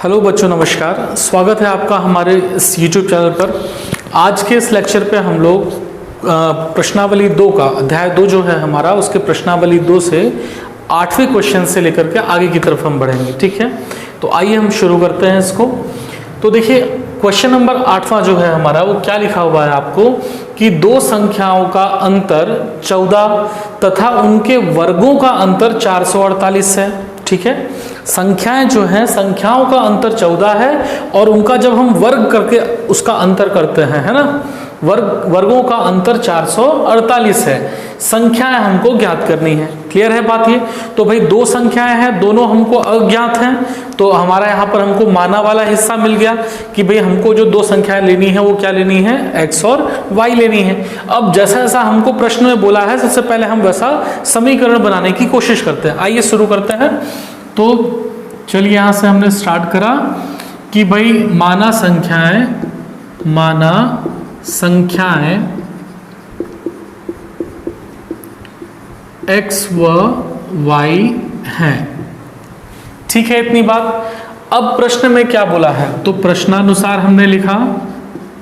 Hello बच्चों, नमस्कार। स्वागत है आपका हमारे इस यूट्यूब चैनल पर। आज के इस लेक्चर पे हम लोग प्रश्नावली 2 का अध्याय 2 जो है हमारा, उसके प्रश्नावली 2 से 8वें क्वेश्चन से लेकर के आगे की तरफ हम बढ़ेंगे। ठीक है, तो आइए हम शुरू करते हैं इसको। तो देखिए, क्वेश्चन नंबर 8वां जो है हमारा, वो क्या लिखा हुआ है आपको कि दो संख्याओं का अंतर 14 तथा उनके वर्गों का अंतर 448 है। ठीक है, संख्याएं जो हैं, संख्याओं का अंतर 14 है और उनका जब हम वर्ग करके उसका अंतर करते हैं, है ना, वर्गों का अंतर 448 है। संख्याएं हमको ज्ञात करनी है। क्लियर है बात ये? तो भाई दो संख्याएं हैं, दोनों हमको अज्ञात हैं, तो हमारा यहाँ पर हमको माना वाला हिस्सा मिल गया कि भाई हमको जो दो संख्याएं लेनी है वो क्या लेनी है, x और y लेनी है। अब जैसा जैसा हमको प्रश्न में बोला है, सबसे पहले हम वैसा समीकरण बनाने की कोशिश करते हैं। आइए शुरू करते हैं। तो चलिए, यहाँ से हमने स्टार्ट करा कि भाई माना संख्याएं x व y हैं। ठीक है, इतनी बात। अब प्रश्न में क्या बोला है, तो प्रश्नानुसार हमने लिखा,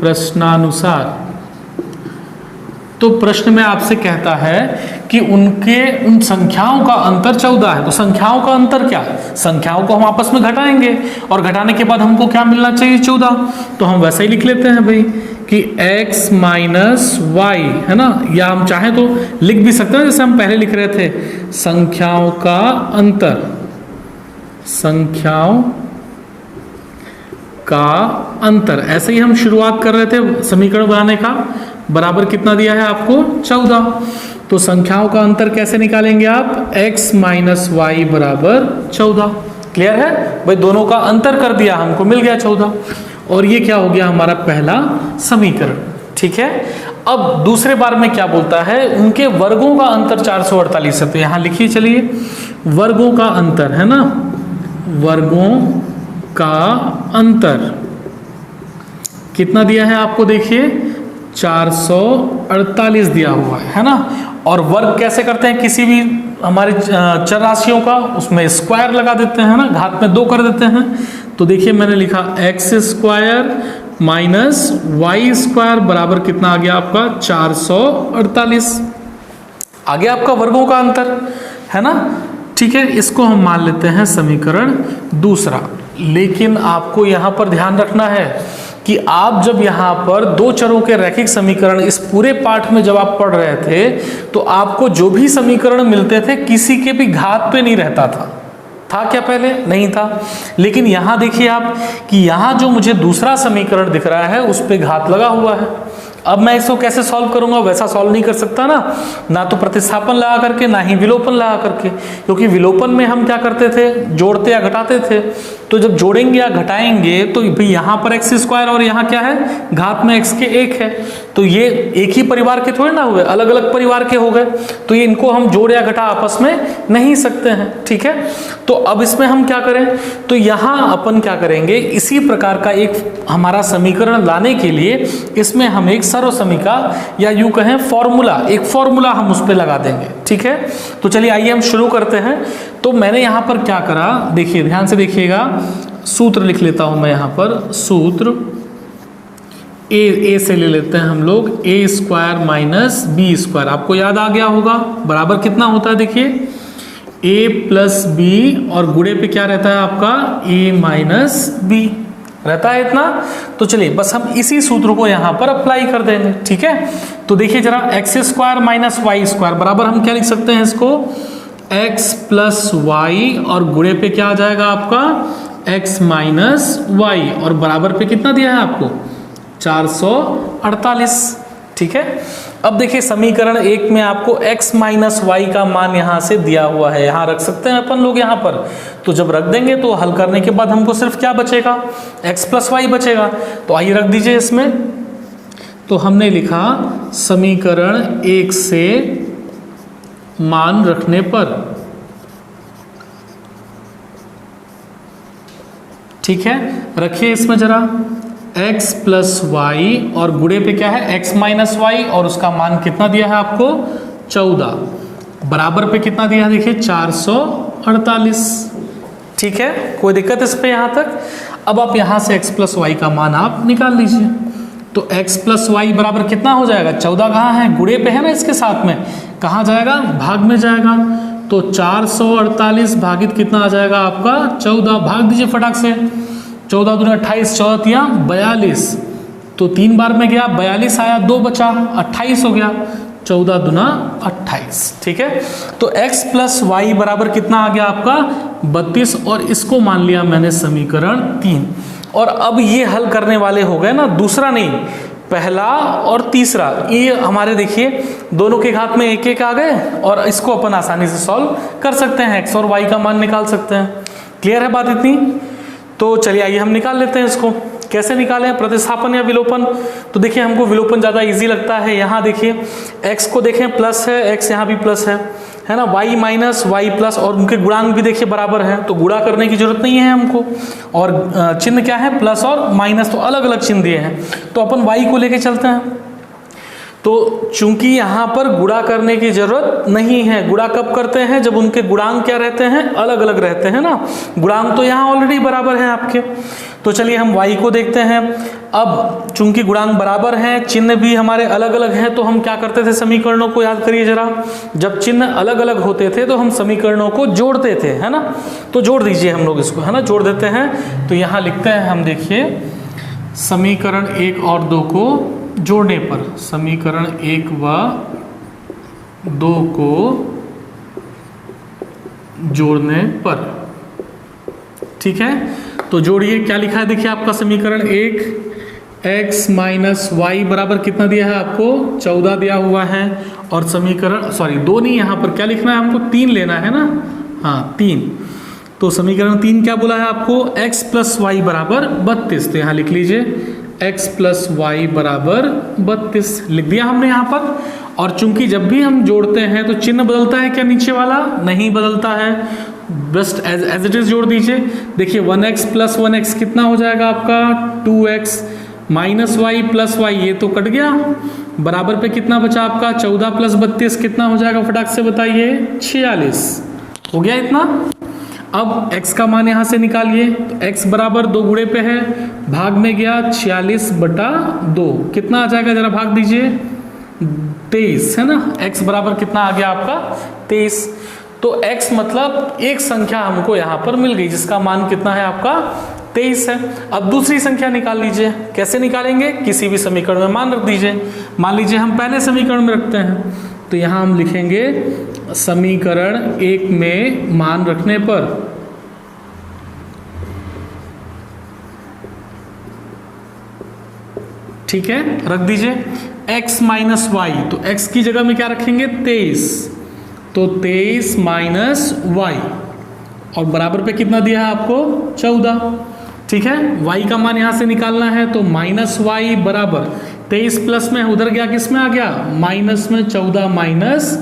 प्रश्नानुसार। तो प्रश्न में आपसे कहता है कि उन संख्याओं का अंतर 14 है। तो संख्याओं का अंतर क्या है? संख्याओं को हम आपस में घटाएंगे और घटाने के बाद हमको क्या मिलना चाहिए, 14। तो हम वैसे ही लिख लेते हैं भाई कि x माइनस वाई, है ना, या हम चाहें तो लिख भी सकते हैं जैसे हम पहले लिख रहे थे, संख्याओं का अंतर, संख्याओं का अंतर। ऐसे ही हम शुरुआत कर रहे थे समीकरण बनाने का। बराबर कितना दिया है आपको, 14। तो संख्याओं का अंतर कैसे निकालेंगे आप, x माइनस वाई बराबर 14। क्लियर है भाई? दोनों का अंतर कर दिया, हमको मिल गया 14। और ये क्या हो गया, हमारा पहला समीकरण। ठीक है, अब दूसरे बार में क्या बोलता है, उनके वर्गों का अंतर 448 है। तो यहां लिखिए, चलिए, वर्गों का अंतर, है ना, वर्गों का अंतर कितना दिया है आपको, देखिए 448 दिया हुआ है ना। और वर्ग कैसे करते हैं किसी भी हमारे चर राशियों का, उसमें स्क्वायर लगा देते हैं ना, घात में 2 कर देते हैं। तो देखिए मैंने लिखा x square minus Y square बराबर कितना आ गया आपका, 448 आ गया आपका वर्गों का अंतर, है ना। ठीक है, इसको हम मान लेते हैं समीकरण दूसरा। लेकिन आपको यहां पर ध्यान रखना है कि आप जब यहाँ पर दो चरों के रैखिक समीकरण इस पूरे पाठ में जब आप पढ़ रहे थे, तो आपको जो भी समीकरण मिलते थे किसी के भी घात पे नहीं रहता था क्या पहले? नहीं था। लेकिन यहाँ देखिए आप कि यहाँ जो मुझे दूसरा समीकरण दिख रहा है उस पे घात लगा हुआ है। अब मैं इसको कैसे सॉल्व करूंगा, वैसा सॉल्व नहीं कर सकता ना तो प्रतिस्थापन लगा करके, ना ही विलोपन लगा करके, क्योंकि विलोपन में हम क्या करते थे, जोड़ते या घटाते थे। तो जब जोड़ेंगे या घटाएंगे तो भाई यहाँ पर एक्स स्क्वायर और यहाँ क्या है, घात में एक्स के 1 है। तो ये एक ही परिवार के थोड़े ना हुए, अलग अलग परिवार के हो गए। तो ये इनको हम जोड़ या घटा आपस में नहीं सकते हैं। ठीक है, तो अब इसमें हम क्या करें, तो यहाँ अपन क्या करेंगे, इसी प्रकार का एक हमारा समीकरण लाने के लिए इसमें हम एक सर्व समीका या यूं कहें फॉर्मूला, एक फॉर्मूला हम उस पर लगा देंगे। ठीक है, तो चलिए आइए हम शुरू करते हैं। तो मैंने यहां पर क्या करा, देखिए ध्यान से देखिएगा, सूत्र लिख लेता हूं मैं यहां पर। सूत्र ए से ले लेते हैं हम लोग, ए स्क्वायर माइनस बी स्क्वायर, आपको याद आ गया होगा, बराबर कितना होता है, देखिए ए प्लस बी और गुणे पे क्या रहता है आपका, ए माइनस बी रहता है इतना। तो चलिए बस हम इसी सूत्र को यहां पर अप्लाई कर देंगे। ठीक है, तो देखिए जरा, X square minus Y square बराबर हम क्या लिख सकते हैं इसको, एक्स प्लस वाई और गुणे पे क्या आ जाएगा आपका, एक्स माइनस वाई, और बराबर पे कितना दिया है आपको, 448। ठीक है, अब देखिए समीकरण 1 में आपको x माइनस वाई का मान यहां से दिया हुआ है, यहां रख सकते हैं अपन लोग यहां पर। तो जब रख देंगे तो हल करने के बाद हमको सिर्फ क्या बचेगा, x प्लस वाई बचेगा। तो आइए रख दीजिए इसमें। तो हमने लिखा समीकरण 1 से मान रखने पर, ठीक है, रखिए इसमें जरा, x प्लस वाई और गुणे पे क्या है, x माइनस वाई, और उसका मान कितना दिया है आपको, 14, बराबर पे कितना दिया है, देखिए 448। ठीक है, कोई दिक्कत इस पे यहां तक। अब आप यहाँ से x प्लस वाई का मान आप निकाल लीजिए। तो x प्लस वाई बराबर कितना हो जाएगा, 14 कहाँ है, गुणे पे है ना इसके साथ में, कहाँ जाएगा, भाग में जाएगा। तो 448 भागित कितना आ जाएगा आपका 14, भाग दीजिए फटाक से, 14 दूनी 28, 14 तिया 42, तो 3 बार में गया 42 आया, 2 बचा 28 हो गया, 14 दूना 28। ठीक है, तो x प्लस वाई बराबर कितना आ गया आपका 32, और इसको मान लिया मैंने समीकरण 3। और अब ये हल करने वाले हो गए ना, दूसरा नहीं, पहला और तीसरा, ये हमारे देखिए दोनों के घात में एक एक आ गए, और इसको अपन आसानी से सॉल्व कर सकते हैं, x और y का मान निकाल सकते हैं। क्लियर है बात इतनी? तो चलिए आइए हम निकाल लेते हैं इसको। कैसे निकालें, प्रतिस्थापन या विलोपन? तो देखिए हमको विलोपन ज़्यादा इजी लगता है। यहाँ देखिए x को देखें प्लस है, x यहाँ भी प्लस है ना, y माइनस वाई प्लस, और उनके गुणांक भी देखिए बराबर है, तो गुणा करने की जरूरत नहीं है हमको। और चिन्ह क्या है, प्लस और माइनस, तो अलग अलग चिन्ह दिए हैं, तो अपन y को लेके चलते हैं। तो चूंकि यहाँ पर गुणा करने की जरूरत नहीं है, गुणा कब करते हैं, जब उनके गुणांक क्या रहते हैं, अलग अलग रहते हैं ना, गुणांक तो यहाँ ऑलरेडी बराबर हैं आपके। तो चलिए हम y को देखते हैं। अब चूंकि गुणांक बराबर हैं, चिन्ह भी हमारे अलग अलग हैं, तो हम क्या करते थे, समीकरणों को याद करिए जरा, जब चिन्ह अलग अलग होते थे तो हम समीकरणों को जोड़ते थे, है ना। तो जोड़ दीजिए हम लोग इसको, है ना, जोड़ देते हैं। तो यहाँ लिखते हैं हम, देखिए समीकरण 1 और 2 को जोड़ने पर, समीकरण 1 व 2 को जोड़ने पर, ठीक है। तो जोड़िए, क्या लिखा है देखिए आपका समीकरण 1, x माइनस वाई बराबर कितना दिया है आपको 14 दिया हुआ है, और समीकरण 2 नहीं, यहाँ पर क्या लिखना है हमको 3 लेना है ना, हाँ 3। तो समीकरण 3 क्या बोला है आपको, x प्लस वाई बराबर 32, तो यहाँ लिख लीजिए x प्लस वाई बराबर 32 लिख दिया हमने यहाँ पर। और चूंकि जब भी हम जोड़ते हैं तो चिन्ह बदलता है क्या, नीचे वाला नहीं बदलता है, जस्ट एज इट इज जोड़ दीजिए। देखिए 1x प्लस 1x कितना हो जाएगा आपका 2x minus Y plus Y, ये तो कट गया, बराबर पे कितना बचा आपका 14 प्लस 32 कितना हो जाएगा, फटाक से बताइए 46 हो गया इतना। अब x का मान यहाँ से निकालिए, तो x बराबर 2 गुणे पे है, भाग में गया 46/2, कितना आ जाएगा जरा भाग दीजिए 23, है ना। x बराबर कितना आ गया आपका 23। तो x मतलब एक संख्या हमको यहाँ पर मिल गई जिसका मान कितना है आपका 23 है। अब दूसरी संख्या निकाल लीजिए, कैसे निकालेंगे, किसी भी समीकरण में मान रख दीजिए। मान लीजिए हम पहले समीकरण में रखते हैं, तो यहाँ हम लिखेंगे समीकरण 1 में मान रखने पर ठीक है, रख दीजिए x माइनस वाई, तो x की जगह में क्या रखेंगे 23, तो 23 माइनस वाई, और बराबर पे कितना दिया है आपको 14, ठीक है। y का मान यहाँ से निकालना है, तो माइनस वाई बराबर 23 प्लस में उधर गया, किस में आ गया माइनस में, 14 माइनस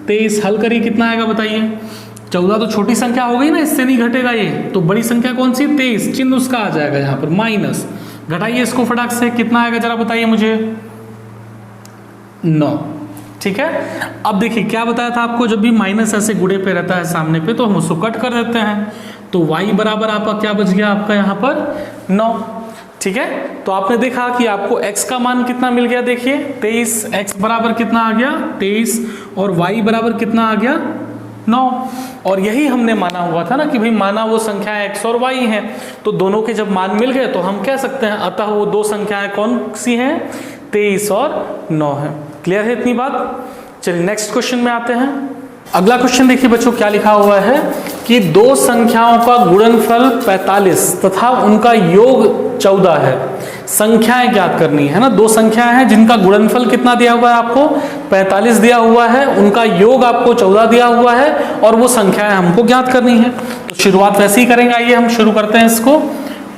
23, हल करिए कितना आएगा बताइए। 14 तो छोटी संख्या हो गई ना, इससे नहीं घटेगा ये, तो बड़ी संख्या कौन सी 23, चिन्ह उसका आ जाएगा यहाँ पर माइनस, घटाइए इसको फटाक से, कितना आएगा जरा बताइए मुझे 9, ठीक है। अब देखिए क्या बताया था आपको, जब भी माइनस ऐसे गुणे पे रहता है सामने पे तो हम उसको कट कर देते हैं, तो y बराबर आपका क्या बच गया आपका यहाँ पर 9, ठीक है। तो आपने देखा कि आपको x का मान कितना मिल गया, देखिए 23, x बराबर कितना आ गया 23, और y बराबर कितना आ गया 9। और यही हमने माना हुआ था ना कि भाई माना वो संख्याएं x और y हैं, तो दोनों के जब मान मिल गए तो हम कह सकते हैं अतः वो दो संख्याएं कौन सी हैं 23 और 9 है। क्लियर है इतनी बात। चलिए नेक्स्ट क्वेश्चन में आते हैं। अगला क्वेश्चन देखिए बच्चों क्या लिखा हुआ है कि दो संख्याओं का गुणनफल 45 तथा उनका योग 14 है, संख्याएं ज्ञात करनी है ना। दो संख्याएं हैं जिनका गुणनफल कितना दिया हुआ है आपको 45 दिया हुआ है, उनका योग आपको 14 दिया हुआ है, और वो संख्याएं हमको ज्ञात करनी है। तो शुरुआत वैसे ही करेंगे, आइए हम शुरू करते हैं इसको।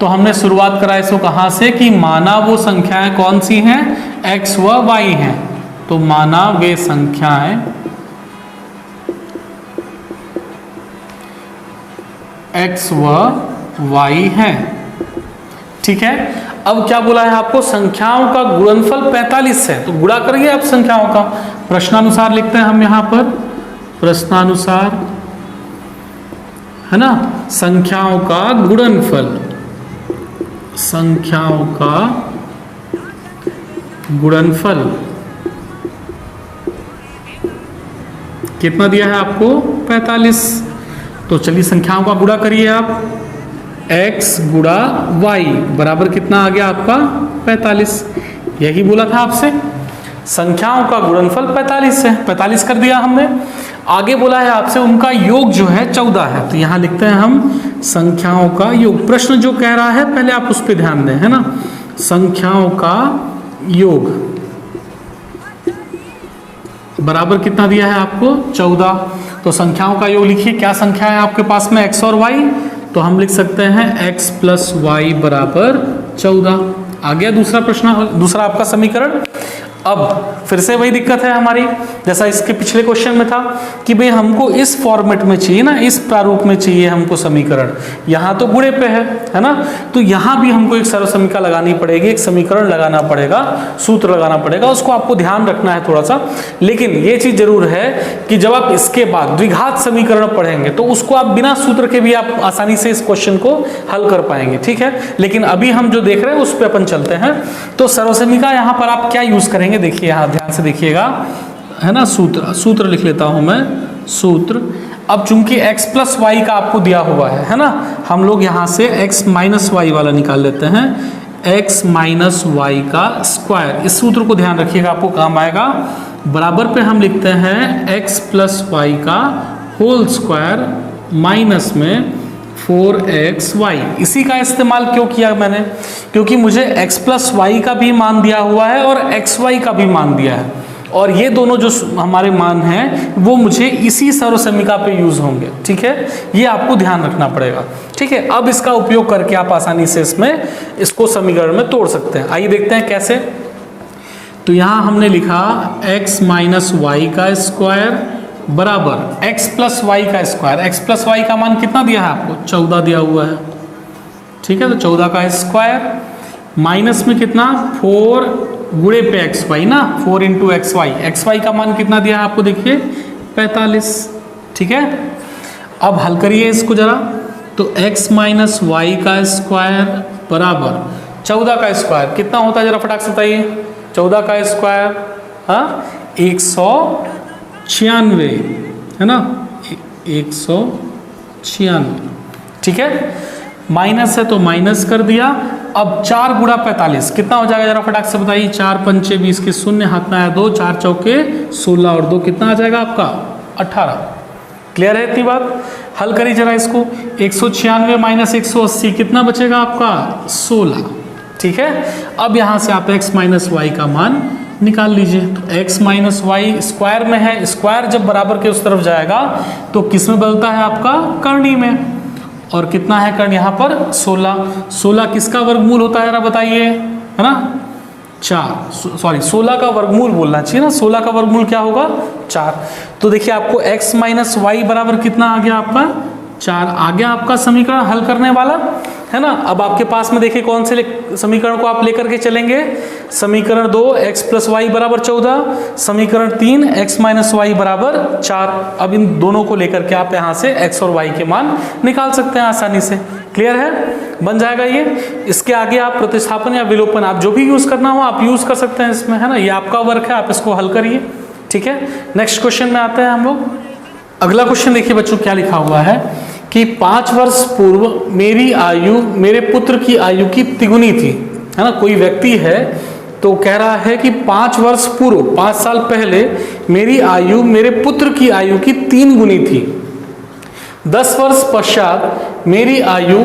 तो हमने शुरुआत करा इसको कहाँ से कि माना वो संख्याएं कौन सी हैं x व y हैं, तो माना वे संख्याएं x व y हैं, ठीक है। अब क्या बोला है आपको, संख्याओं का गुणनफल 45 है, तो गुणा करिए आप संख्याओं का। प्रश्नानुसार लिखते हैं हम यहाँ पर, प्रश्नानुसार है ना, संख्याओं का गुणनफल संख्याओं का गुणनफल कितना दिया है आपको 45। तो चलिए संख्याओं का गुणा करिए आप, x गुणा y बराबर कितना आ गया आपका 45। यही बोला था आपसे, संख्याओं का गुणनफल 45 है, 45 कर दिया हमने। आगे बोला है आपसे उनका योग जो है 14 है, तो यहां लिखते हैं हम संख्याओं का योग। प्रश्न जो कह रहा है पहले आप उस पर ध्यान दें, है ना। संख्याओं का योग बराबर कितना दिया है आपको 14। तो संख्याओं का योग लिखिए, क्या संख्या है आपके पास में x और y, तो हम लिख सकते हैं x प्लस वाई बराबर 14। आ गया दूसरा प्रश्न, दूसरा आपका समीकरण। अब फिर से वही दिक्कत है हमारी, जैसा इसके पिछले क्वेश्चन में था कि भाई हमको इस फॉर्मेट में चाहिए ना, इस प्रारूप में चाहिए हमको समीकरण। यहाँ तो गुणे पे है ना, तो यहाँ भी हमको एक सर्वसमीका लगानी पड़ेगी, एक समीकरण लगाना पड़ेगा, सूत्र लगाना पड़ेगा, उसको आपको ध्यान रखना है थोड़ा सा। लेकिन ये चीज जरूर है कि जब आप इसके बाद द्विघात समीकरण पढ़ेंगे तो उसको आप बिना सूत्र के भी आप आसानी से इस क्वेश्चन को हल कर पाएंगे, ठीक है। लेकिन अभी हम जो देख रहे हैं उस पर अपन चलते हैं। तो सर्वसमीका यहाँ पर आप क्या यूज करेंगे, देखिए यहाँ ध्यान से देखिएगा, है ना। सूत्र लिख लेता हूं मैं, सूत्र। अब चूंकि x प्लस वाई का आपको दिया हुआ है ना, हम लोग यहां से x माइनस वाई वाला निकाल लेते हैं, x माइनस वाई का स्क्वायर। इस सूत्र को ध्यान रखिएगा, आपको काम आएगा। बराबर पे हम लिखते हैं x प्लस वाई का होल स्क्वायर माइनस में 4xy। इसी का इस्तेमाल क्यों किया मैंने, क्योंकि मुझे x प्लस वाई का भी मान दिया हुआ है और xy का भी मान दिया है, और ये दोनों जो हमारे मान हैं वो मुझे इसी सर्वसमीका पे यूज होंगे, ठीक है। ये आपको ध्यान रखना पड़ेगा, ठीक है। अब इसका उपयोग करके आप आसानी से इसको समीकरण में तोड़ सकते हैं। आइए देखते हैं कैसे। तो यहाँ हमने लिखा x माइनस वाई का स्क्वायर बराबर x प्लस वाई का स्क्वायर। x प्लस वाई का मान कितना दिया है आपको 14 दिया हुआ है, ठीक है। तो 14 का स्क्वायर माइनस में कितना 4 गुणे पे एक्स वाई ना, 4 इंटू एक्स वाई का मान कितना दिया है आपको देखिए 45, ठीक है। अब हल करिए इसको जरा। तो x माइनस वाई का स्क्वायर बराबर 14 का स्क्वायर कितना होता है जरा फटाक से बताइए। 14 का स्क्वायर हाँ 196 है ना, 196, ठीक है। माइनस है तो माइनस कर दिया। अब 4 गुणा 45 कितना हो जाएगा जरा फटाक से बताइए। 4 पंचे 20 के शून्य, हाथ में आया 2, 4 चौके 16 और 2 कितना आ जाएगा आपका 18। क्लियर है इतनी बात। हल करिए जरा इसको। 196 माइनस 180 कितना बचेगा आपका 16, ठीक है। अब यहाँ से आप x माइनस वाई का मान निकाल लीजिए। तो x माइनस वाई स्क्वायर में है, स्क्वायर जब बराबर के उस तरफ जाएगा तो किस में बदलता है आपका करनी में, और कितना है कर्ण यहाँ पर 16। 16 किसका वर्गमूल होता है जरा बताइए, है ना 4, सॉरी 16 का वर्गमूल बोलना चाहिए ना। 16 का वर्गमूल क्या होगा 4। तो देखिए आपको x माइनस वाई बराबर कितना आ गया आपका 4 आ गया आपका समीकरण हल करने वाला, है ना। अब आपके पास में देखिए कौन से समीकरण को आप लेकर के चलेंगे। समीकरण 2 x प्लस वाई बराबर 14, समीकरण 3 x माइनस वाई बराबर 4। अब इन दोनों को लेकर के आप यहाँ से x और y के मान निकाल सकते हैं आसानी से। क्लियर है, बन जाएगा ये। इसके आगे आप प्रतिस्थापन या विलोपन आप जो भी यूज करना हो आप यूज कर सकते हैं इसमें, है ना। ये आपका वर्क है, आप इसको हल करिए, ठीक है। नेक्स्ट क्वेश्चन में आते हैं हम लोग। अगला क्वेश्चन देखिए बच्चों क्या लिखा हुआ है कि 5 वर्ष पूर्व मेरी आयु मेरे पुत्र की आयु की तिगुनी थी, है ना। कोई व्यक्ति है तो कह रहा है कि 5 वर्ष पूर्व 5 साल पहले मेरी आयु मेरे पुत्र की आयु की 3 गुनी थी। 10 वर्ष पश्चात मेरी आयु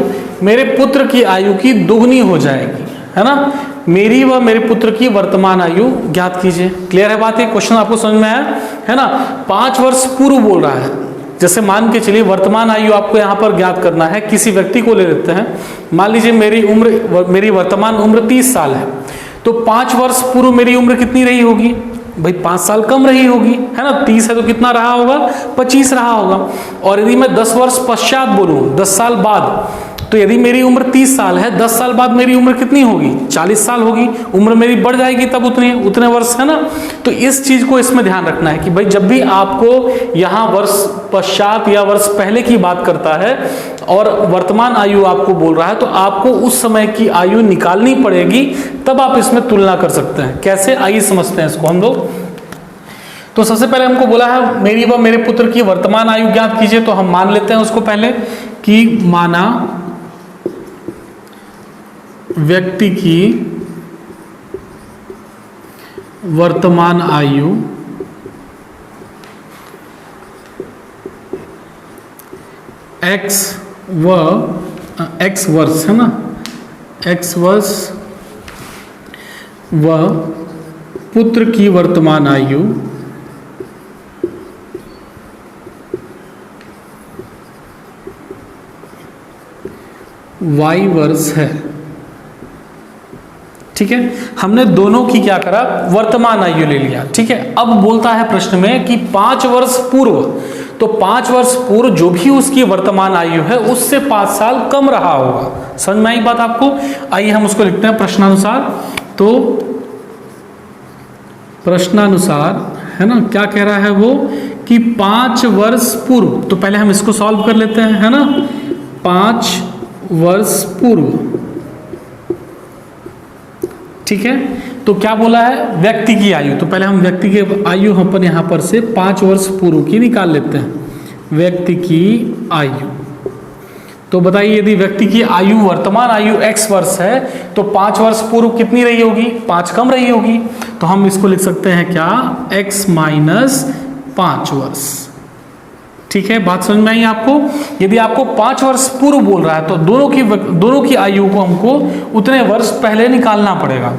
मेरे पुत्र की आयु की दुगनी हो जाएगी, है ना। मेरी व मेरे पुत्र की वर्तमान आयु ज्ञात कीजिए। क्लियर है बात, ये क्वेश्चन आपको समझ में आया है ना। 5 वर्ष पूर्व बोल रहा है, जैसे मान के चलिए वर्तमान आयु आपको यहाँ पर ज्ञात करना है। किसी व्यक्ति को ले लेते हैं, मान लीजिए मेरी वर्तमान उम्र 30 साल है, तो 5 वर्ष पूर्व मेरी उम्र कितनी रही होगी भाई 5 साल कम रही होगी, है ना। 30 है तो कितना रहा होगा 25 रहा होगा। और यदि मैं 10 वर्ष पश्चात बोलूँ 10 साल बाद, तो यदि मेरी उम्र 30 साल है, 10 साल बाद मेरी उम्र कितनी होगी? 40 साल होगी। उम्र मेरी बढ़ जाएगी तब उतने वर्ष, है ना। तो इस चीज को इसमें ध्यान रखना है कि भाई जब भी आपको यहाँ वर्ष पश्चात या वर्ष पहले की बात करता है और वर्तमान आयु आपको बोल रहा है, तो आपको उस समय की आयु निकालनी पड़ेगी, तब आप इसमें तुलना कर सकते हैं। कैसे, आइए समझते हैं इसको हम लोग। तो सबसे पहले हमको बोला है मेरी व मेरे पुत्र की वर्तमान आयु ज्ञात कीजिए। तो हम मान लेते हैं उसको पहले कि माना व्यक्ति की वर्तमान आयु x वर्ष, है ना, x वर्ष व पुत्र की वर्तमान आयु y वर्ष है। ठीक है, हमने दोनों की क्या करा, वर्तमान आयु ले लिया। ठीक है, अब बोलता है प्रश्न में कि 5 वर्ष पूर्व, तो 5 वर्ष पूर्व जो भी उसकी वर्तमान आयु है उससे 5 साल कम रहा होगा। समझ में आई बात आपको? आइए हम उसको लिखते हैं प्रश्नानुसार। तो प्रश्नानुसार, है ना, क्या कह रहा है वो कि 5 वर्ष पूर्व, तो पहले हम इसको सॉल्व कर लेते हैं, है ना। 5 वर्ष पूर्व, ठीक है, तो क्या बोला है, व्यक्ति की आयु। तो पहले हम व्यक्ति की आयु अपन यहां पर से 5 वर्ष पूर्व की निकाल लेते हैं। व्यक्ति की आयु, तो बताइए यदि व्यक्ति की आयु वर्तमान आयु x वर्ष है तो 5 वर्ष पूर्व कितनी रही होगी? 5 कम रही होगी। तो हम इसको लिख सकते हैं क्या, x माइनस 5 वर्ष। ठीक है, बात समझ में आई आपको? यदि आपको 5 वर्ष पूर्व बोल रहा है तो दोनों की आयु को हमको उतने वर्ष पहले निकालना पड़ेगा।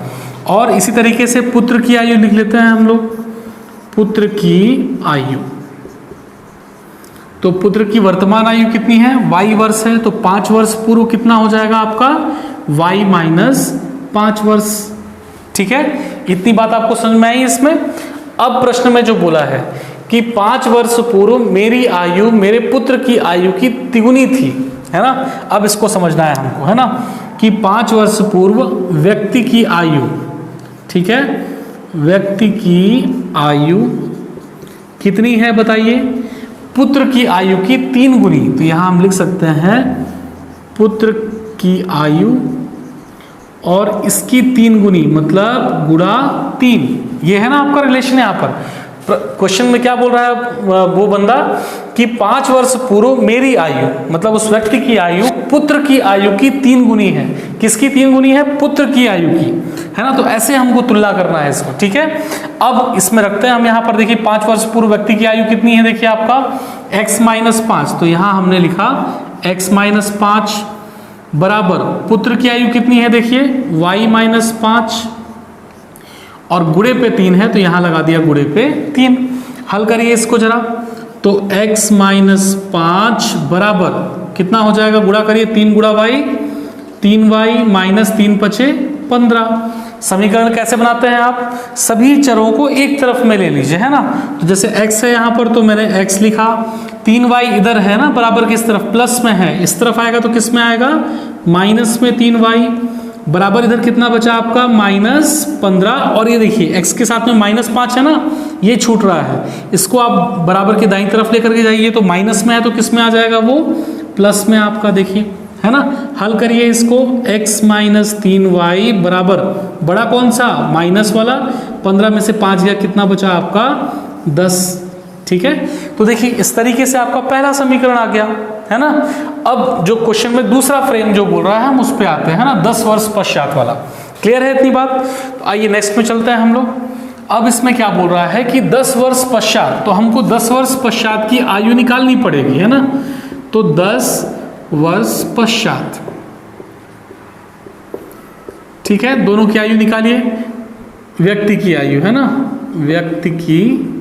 और इसी तरीके से पुत्र की आयु लिख लेते हैं हम लोग। पुत्र की आयु, तो पुत्र की वर्तमान आयु कितनी है? y वर्ष है, तो 5 वर्ष पूर्व कितना हो जाएगा आपका? y माइनस 5 वर्ष। ठीक है, इतनी बात आपको समझ में आई इसमें। अब प्रश्न में जो बोला है कि 5 वर्ष पूर्व मेरी आयु मेरे पुत्र की आयु की तिगुनी थी, है ना। अब इसको समझना है हमको, है ना, कि 5 वर्ष पूर्व व्यक्ति की आयु, ठीक है, व्यक्ति की आयु कितनी है बताइए? पुत्र की आयु की 3 गुनी। तो यहां हम लिख सकते हैं पुत्र की आयु और इसकी 3 गुनी, मतलब गुणा 3। ये है ना आपका रिलेशन। यहां पर क्वेश्चन में क्या बोल रहा है वो बंदा कि 5 वर्ष पूर्व मेरी आयु, मतलब उस व्यक्ति की आयु पुत्र की आयु की 3 गुनी है। किसकी 3 गुनी है? पुत्र की आयु की, है ना। तो ऐसे हमको तुलना करना है इसको। ठीक है, अब इसमें रखते हैं हम यहाँ पर। देखिए 5 वर्ष पूर्व व्यक्ति की आयु कितनी है? देखिए आपका x माइनस 5, तो यहाँ हमने लिखा x माइनस 5 बराबर पुत्र की आयु कितनी है? देखिए y माइनस 5 और गुणे पे 3 है, तो यहां लगा दिया गुणे पे 3। हल करिए इसको जरा, तो x माइनस 5 बराबर कितना हो जाएगा? गुणा करिए, 3 गुणा y, 3y माइनस 3 पचे 15। समीकरण कैसे बनाते हैं आप? सभी चरों को एक तरफ में ले लीजिए, है ना। तो जैसे x है यहां पर, तो मैंने x लिखा, 3y इधर है ना, बराबर किस तरफ? प्लस में है, इस तरफ आएगा तो किस में आएगा? माइनस में 3y बराबर इधर कितना बचा आपका? माइनस 15। और ये देखिए x के साथ में माइनस 5 है ना, ये छूट रहा है, इसको आप बराबर के दाईं तरफ लेकर के जाइए, तो माइनस में है तो किस में आ जाएगा वो? प्लस में आपका, देखिए, है ना। हल करिए इसको, x माइनस 3y बराबर बड़ा कौन सा? माइनस वाला। 15 में से 5 गया, कितना बचा आपका? 10। ठीक है, तो देखिए इस तरीके से आपका पहला समीकरण आ गया, है ना। अब जो क्वेश्चन में दूसरा फ्रेम जो बोल रहा है हम उस पर आते हैं, है ना, 10 वर्ष पश्चात वाला। क्लियर है इतनी बात? तो आइए नेक्स्ट में चलते हैं हम लोग। अब इसमें क्या बोल रहा है कि 10 वर्ष पश्चात, तो हमको 10 वर्ष पश्चात की आयु निकालनी पड़ेगी, है ना। तो 10 वर्ष पश्चात, ठीक है, दोनों की आयु निकालिए। व्यक्ति की आयु, है ना, व्यक्ति की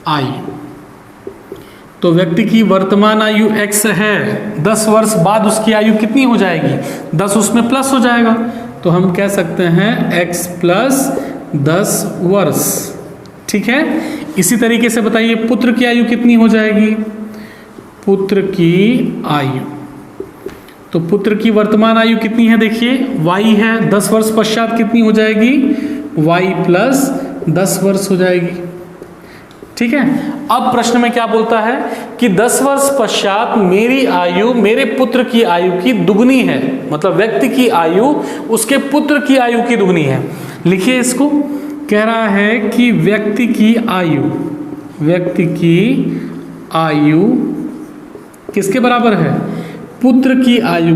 आयु, तो व्यक्ति की वर्तमान आयु x है, 10 वर्ष बाद उसकी आयु कितनी हो जाएगी? 10 उसमें प्लस हो जाएगा, तो हम कह सकते हैं x प्लस 10 वर्ष। ठीक है, इसी तरीके से बताइए पुत्र की आयु कितनी हो जाएगी? पुत्र की आयु, तो पुत्र की वर्तमान आयु कितनी है देखिए y है, 10 वर्ष पश्चात कितनी हो जाएगी y प्लस 10 वर्ष हो जाएगी। ठीक है, अब प्रश्न में क्या बोलता है कि 10 वर्ष पश्चात मेरी आयु मेरे पुत्र की आयु की दुगनी है, मतलब व्यक्ति की आयु उसके पुत्र की आयु की दुगनी है। लिखिए इसको, कह रहा है कि व्यक्ति की आयु किसके बराबर है, पुत्र की आयु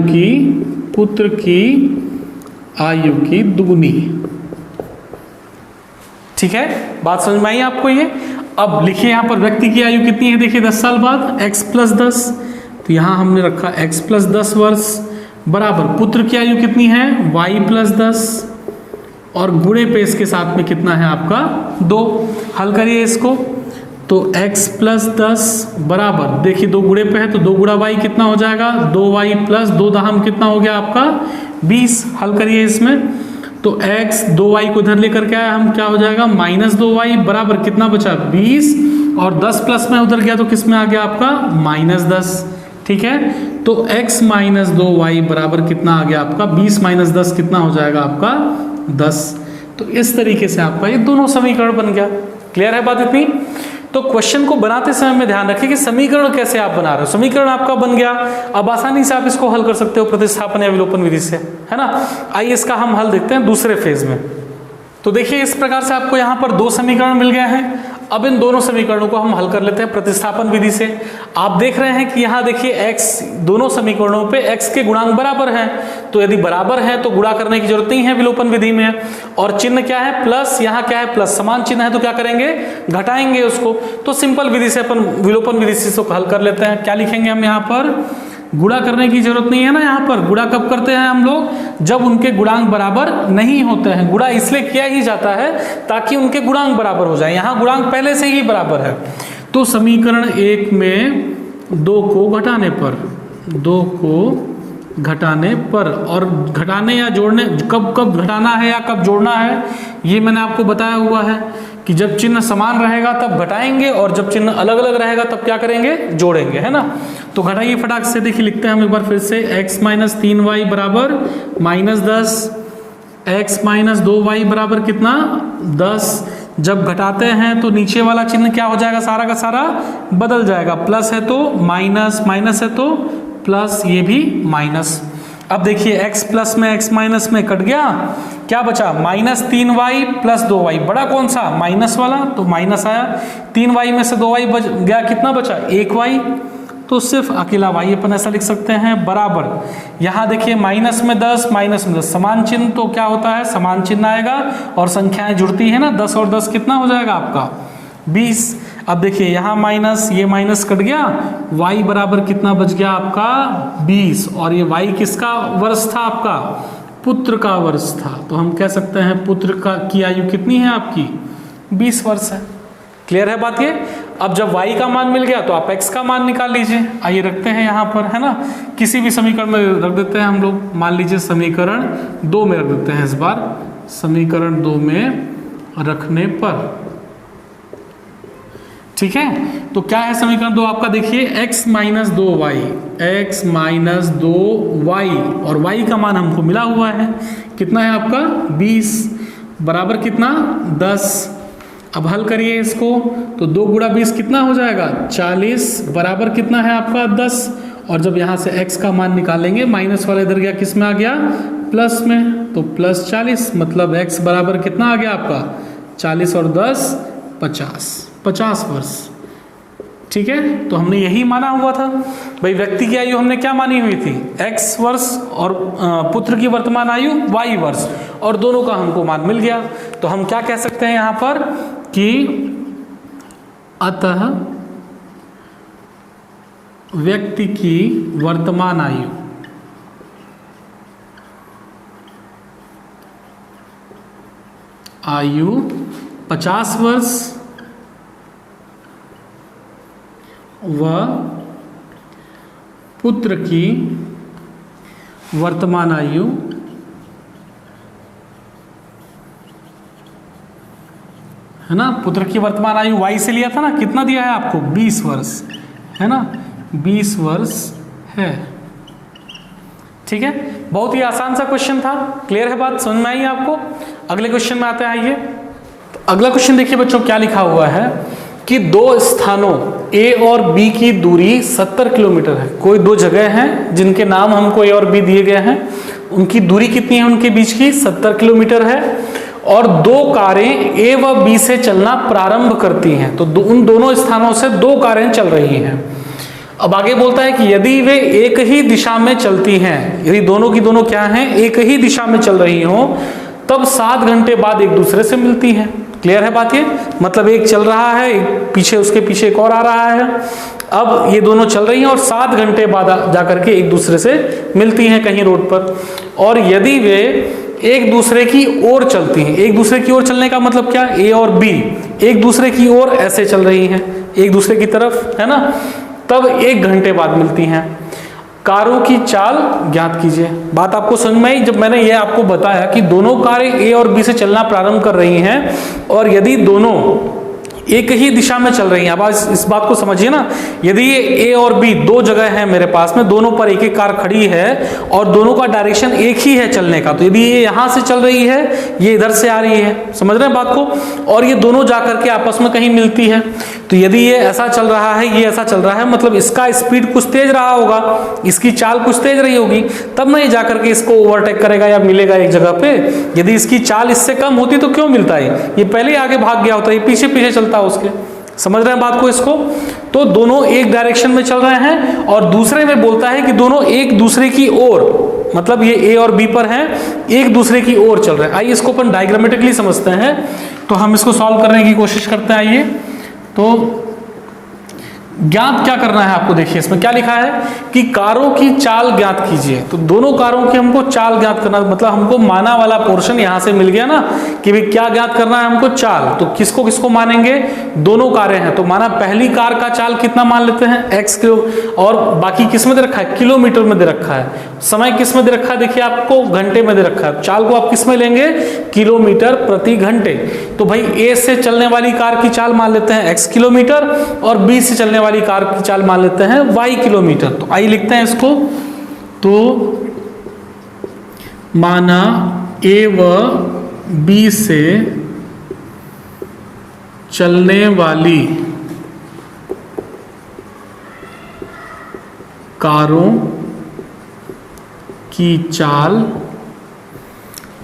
की दुगनी। ठीक है, बात समझ में आई आपको ये। अब लिखिए यहां पर व्यक्ति की आयु कितनी है देखिए 10 साल बाद x प्लस 10, तो यहां हमने रखा x प्लस 10 वर्ष बराबर पुत्र की आयु कितनी है y प्लस 10 और गुणे पे इसके साथ में कितना है आपका 2। हल करिए इसको, तो x प्लस 10 बराबर देखिए 2 गुणे पे है तो 2 गुणा y कितना हो जाएगा 2y प्लस 2 दहम कितना हो गया आपका 20। हल करिए इसमें, तो x 2y को इधर लेकर के आया हम, क्या हो जाएगा माइनस 2y बराबर कितना बचा 20 और 10 प्लस में उधर गया तो किस में आ गया आपका माइनस 10। ठीक है, तो x माइनस 2y बराबर कितना आ गया आपका 20 माइनस 10 कितना हो जाएगा आपका 10। तो इस तरीके से आपका ये दोनों समीकरण बन गया। क्लियर है बात इतनी? तो क्वेश्चन को बनाते समय में ध्यान रखिए कि समीकरण कैसे आप बना रहे हो। समीकरण आपका बन गया, अब आसानी से आप इसको हल कर सकते हो प्रतिस्थापन या विलोपन विधि से, है ना। आइए इसका हम हल देखते हैं दूसरे फेज में। तो देखिए इस प्रकार से आपको यहाँ पर 2 समीकरण मिल गए हैं। अब इन दोनों समीकरणों को हम हल कर लेते हैं प्रतिस्थापन विधि से। आप देख रहे हैं कि यहाँ देखिए x दोनों समीकरणों पे x के गुणांक बराबर हैं, तो यदि बराबर है तो गुणा करने की जरूरत नहीं है विलोपन विधि में। और चिन्ह क्या है प्लस, यहाँ क्या है प्लस, समान चिन्ह है तो क्या करेंगे घटाएंगे उसको। तो सिंपल विधि से अपन विलोपन विधि से इसको हल कर लेते हैं। क्या लिखेंगे हम यहाँ पर, गुणा करने की जरूरत नहीं है ना। यहाँ पर गुणा कब करते हैं हम लोग, जब उनके गुणांक बराबर नहीं होते हैं। गुणा इसलिए किया ही जाता है ताकि उनके गुणांक बराबर हो जाए, यहाँ गुणांक पहले से ही बराबर है। तो समीकरण 1 में 2 को घटाने पर और घटाने या जोड़ने, कब घटाना है या कब जोड़ना है ये मैंने आपको बताया हुआ है कि जब चिन्ह समान रहेगा तब घटाएंगे और जब चिन्ह अलग अलग रहेगा तब क्या करेंगे जोड़ेंगे, है ना। तो घटाइए फटाक से, देखिए लिखते हैं हम एक बार फिर से, x माइनस 3y बराबर माइनस 10, x माइनस 2y बराबर कितना 10। जब घटाते हैं तो नीचे वाला चिन्ह क्या हो जाएगा, सारा का सारा बदल जाएगा, प्लस है तो माइनस, माइनस है तो प्लस, ये भी माइनस। अब देखिए x प्लस में x माइनस में कट गया, क्या बचा माइनस 3y प्लस 2y, बड़ा कौन सा माइनस वाला, तो माइनस आया। 3y में से 2y बच गया, कितना बचा 1y, तो सिर्फ अकेला y अपन ऐसा लिख सकते हैं बराबर। यहाँ देखिए माइनस में 10 माइनस में 10 समान चिन्ह, तो क्या होता है समान चिन्ह आएगा और संख्याएं जुड़ती है ना, 10 और 10 कितना हो जाएगा आपका 20। अब देखिए यहाँ माइनस, ये माइनस कट गया, y बराबर कितना बच गया आपका 20 और ये y किसका वर्ष था आपका पुत्र का वर्ष था। तो हम कह सकते हैं पुत्र का की आयु कितनी है आपकी 20 वर्ष है। क्लियर है बात ये। अब जब y का मान मिल गया तो आप x का मान निकाल लीजिए। आइए रखते हैं यहाँ पर, है ना, किसी भी समीकरण में रख देते हैं हम लोग। मान लीजिए समीकरण 2 में रख देते हैं इस बार। समीकरण 2 में रखने पर, ठीक है, तो क्या है समीकरण 2 आपका, देखिए x minus 2y, x minus 2y और y का मान हमको मिला हुआ है, कितना है आपका 20 बराबर कितना 10। अब हल करिए इसको, तो 2 गुणा 20 कितना हो जाएगा 40 बराबर कितना है आपका 10। और जब यहाँ से x का मान निकालेंगे, माइनस वाला इधर गया, किस में आ गया प्लस में, तो प्लस 40, मतलब x बराबर कितना आ गया आपका 40 और 10 50 वर्ष। ठीक है, तो हमने यही माना हुआ था भाई, व्यक्ति की आयु हमने क्या मानी हुई थी x वर्ष और पुत्र की वर्तमान आयु y वर्ष, और दोनों का हमको मान मिल गया। तो हम क्या कह सकते हैं यहाँ पर कि अतः व्यक्ति की वर्तमान आयु 50 वर्ष व पुत्र की वर्तमान आयु है ना, पुत्र की वर्तमान आयु y से लिया था ना, कितना दिया है आपको 20 वर्ष, है ना, 20 वर्ष है। ठीक है, बहुत ही आसान सा क्वेश्चन था। क्लियर है बात, समझ में आई आपको? अगले क्वेश्चन में आते हैं, आइए। तो अगला क्वेश्चन देखिए बच्चों, क्या लिखा हुआ है कि दो स्थानों ए और बी की दूरी 70 किलोमीटर है। कोई दो जगह हैं जिनके नाम हमको ए और बी दिए गए हैं, उनकी दूरी कितनी है उनके बीच की? 70 किलोमीटर है। और दो कारें ए व बी से चलना प्रारंभ करती हैं। तो उन दोनों स्थानों से दो कारें चल रही हैं। अब आगे बोलता है कि यदि वे एक ही दिशा में चलती हैं, यदि दोनों की दोनों क्या हैं? एक ही दिशा में चल रही हो, तब 7 घंटे बाद एक दूसरे से मिलती हैं। क्लियर है बात? ये मतलब एक चल रहा है, एक पीछे, उसके पीछे एक और आ रहा है। अब ये दोनों चल रही हैं और 7 घंटे बाद जाकर के एक दूसरे से मिलती हैं कहीं रोड पर। और यदि वे एक दूसरे की ओर चलती हैं, एक दूसरे की ओर चलने का मतलब क्या? ए और बी एक दूसरे की ओर ऐसे चल रही हैं, एक दूसरे की तरफ, है ना, तब 1 घंटे बाद मिलती हैं। कारों की चाल ज्ञात कीजिए। बात आपको समझ में आई? जब मैंने ये आपको बताया कि दोनों कारें ए और बी से चलना प्रारंभ कर रही हैं और यदि दोनों एक ही दिशा में चल रही हैं, अब इस बात को समझिए ना, यदि ये ए और बी दो जगह है मेरे पास में, दोनों पर एक एक कार खड़ी है और दोनों का डायरेक्शन एक ही है चलने का, तो यदि ये यहां से चल रही है, ये इधर से आ रही है, समझ रहे हैं बात को, और ये दोनों जाकर के आपस में कहीं मिलती है, तो यदि ये ऐसा चल रहा है, ये ऐसा चल रहा है, मतलब इसका स्पीड कुछ तेज रहा होगा, इसकी चाल कुछ तेज रही होगी, तब ना ये जाकर के इसको ओवरटेक करेगा या मिलेगा एक जगह पे। यदि इसकी चाल इससे कम होती तो क्यों मिलता है? ये पहले ही आगे भाग गया होता है, ये पीछे पीछे चलता उसके। समझ रहे हैं बात को इसको? तो दोनों एक डायरेक्शन में चल रहे हैं और दूसरे में बोलता है कि दोनों एक दूसरे की ओर, मतलब ये ए और बी पर हैं, एक दूसरे की ओर चल रहे हैं। आइए इसको अपन डायग्रामेटिकली समझते हैं, तो हम इसको सॉल्व करने की कोशिश करते हैं। आइए, तो ज्ञात क्या करना है आपको? देखिए इसमें क्या लिखा है कि कारों की चाल ज्ञात कीजिए। तो दोनों कारों की हमको चाल ज्ञात करना, मतलब हमको माना वाला पोर्शन यहां से मिल गया ना कि भाई क्या ज्ञात करना है हमको? चाल। तो किसको किसको मानेंगे? दोनों कारें हैं, तो माना पहली कार का चाल कितना मान लेते हैं? x किलो, और बाकी किस में दे रखा है? किलोमीटर में दे रखा है। समय किस में दे रखा है? देखिए आपको घंटे में दे रखा है। चाल को आप किस में लेंगे? किलोमीटर प्रति घंटे। तो भाई ए से चलने वाली कार की चाल मान लेते हैं x किलोमीटर और बी से चलने वाली कार की चाल मान लेते हैं y किलोमीटर। तो आइए लिखते हैं इसको। तो माना ए व बी से चलने वाली कारों की चाल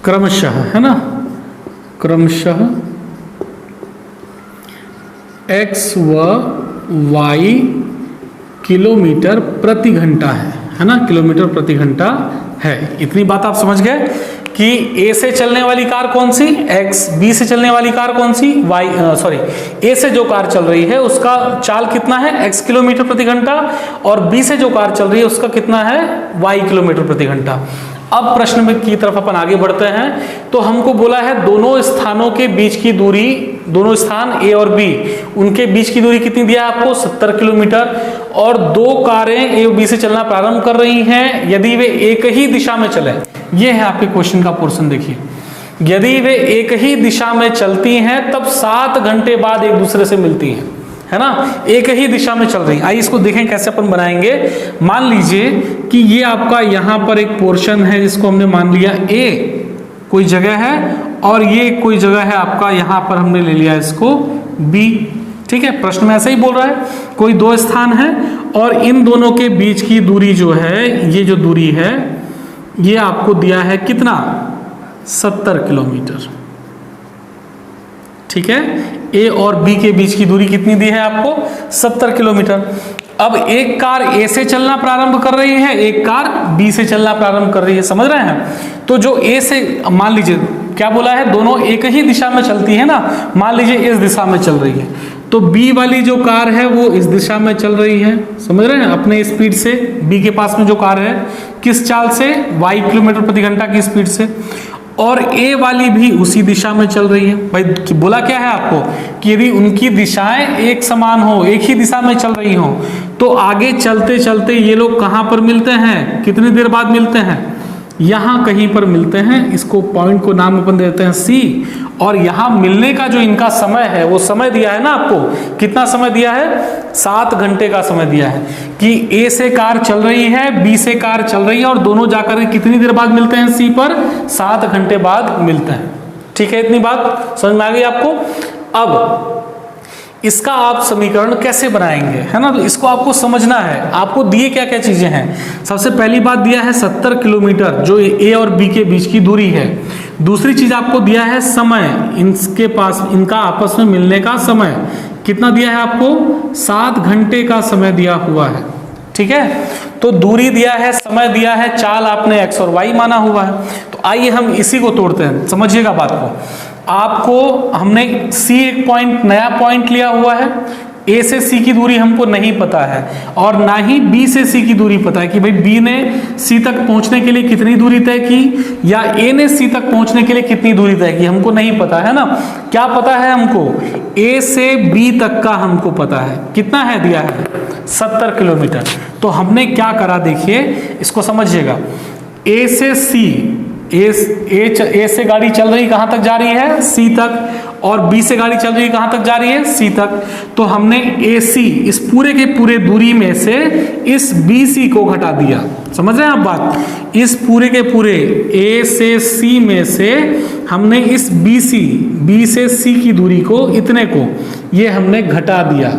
क्रमशः, है ना, क्रमशः x व y किलोमीटर प्रति घंटा है ना, किलोमीटर प्रति घंटा है। इतनी बात आप समझ गए कि ए से चलने वाली कार कौन सी? x, बी से चलने वाली कार कौन सी? y, सॉरी, ए से जो कार चल रही है उसका चाल कितना है? x किलोमीटर प्रति घंटा, और बी से जो कार चल रही है उसका कितना है? y किलोमीटर प्रति घंटा। अब प्रश्न में की तरफ अपन आगे बढ़ते हैं। तो हमको बोला है दोनों स्थानों के बीच की दूरी, दोनों स्थान ए और बी, उनके बीच की दूरी कितनी दिया है आपको? 70 किलोमीटर। और दो कारें ए और बी से चलना प्रारंभ कर रही हैं यदि वे एक ही दिशा में चले। ये है आपके क्वेश्चन का पोर्शन, देखिए, यदि वे एक ही दिशा में चलती हैं तब 7 घंटे बाद एक दूसरे से मिलती हैं, है ना, एक ही दिशा में चल रही है। आइए इसको देखें कैसे अपन बनाएंगे। मान लीजिए कि ये आपका यहां पर एक पोर्शन है जिसको हमने मान लिया ए कोई जगह है, और ये कोई जगह है आपका, यहां पर हमने ले लिया इसको बी। ठीक है, प्रश्न में ऐसा ही बोल रहा है, कोई दो स्थान है और इन दोनों के बीच की दूरी जो है, ये जो दूरी है, ये आपको दिया है कितना? 70 किलोमीटर। ठीक है, ए और बी के बीच की दूरी कितनी दी है आपको? 70 किलोमीटर। अब एक कार ए से चलना प्रारंभ कर रही है, एक कार बी से चलना प्रारंभ कर रही है, समझ रहे हैं? तो जो ए से, मान लीजिए क्या बोला है, दोनों एक ही दिशा में चलती है ना, मान लीजिए इस दिशा में चल रही है, तो बी वाली जो कार है वो इस दिशा में चल रही है, समझ रहे हैं, अपने स्पीड से। बी के पास में जो कार है किस चाल से? y किलोमीटर प्रति घंटा की स्पीड से। और ए वाली भी उसी दिशा में चल रही है। भाई बोला क्या है आपको कि यदि उनकी दिशाएं एक समान हो, एक ही दिशा में चल रही हो, तो आगे चलते चलते ये लोग कहां पर मिलते हैं? कितनी देर बाद मिलते हैं? यहाँ कहीं पर मिलते हैं। इसको पॉइंट को नाम अपन देते हैं C, और यहाँ मिलने का जो इनका समय है वो समय दिया है ना आपको, कितना समय दिया है, 7 घंटे का समय दिया है कि A से कार चल रही है, B से कार चल रही है, और दोनों जाकर कितनी देर बाद मिलते हैं C पर, 7 घंटे बाद मिलते हैं। ठीक है, इतनी बात समझ में आ गई आपको। अब इसका आप समीकरण कैसे बनाएंगे, है ना, तो इसको आपको समझना है। आपको दिए क्या क्या चीजें हैं। सबसे पहली बात दिया है 70 किलोमीटर जो A और B के बीच की दूरी है। दूसरी चीज आपको दिया है समय, इनके पास इनका आपस में मिलने का समय कितना दिया है आपको, 7 घंटे का समय दिया हुआ है। ठीक है, तो दूरी दिया है, समय दिया है, चाल आपने x और y माना हुआ है। तो आइए हम इसी को तोड़ते हैं, समझिएगा बात को। आपको हमने C एक पॉइंट, नया पॉइंट लिया हुआ है। A से C की दूरी हमको नहीं पता है, और ना ही B से C की दूरी पता है कि भाई B ने C तक पहुंचने के लिए कितनी दूरी तय की, या A ने C तक पहुंचने के लिए कितनी दूरी तय की, हमको नहीं पता है ना। क्या पता है हमको, A से B तक का हमको पता है, कितना है दिया है, 70 किलोमीटर। तो हमने क्या करा, देखिए इसको समझिएगा। A से C, A से गाड़ी चल रही कहां तक जा रही है, C तक, और B से गाड़ी चल रही है कहां तक जा रही है, C तक। तो हमने AC इस पूरे के पूरे दूरी में से इस BC को घटा दिया। समझ रहे हैं आप बात, इस पूरे के पूरे A से C में से हमने इस BC, B से C की दूरी को, इतने को, ये हमने घटा दिया।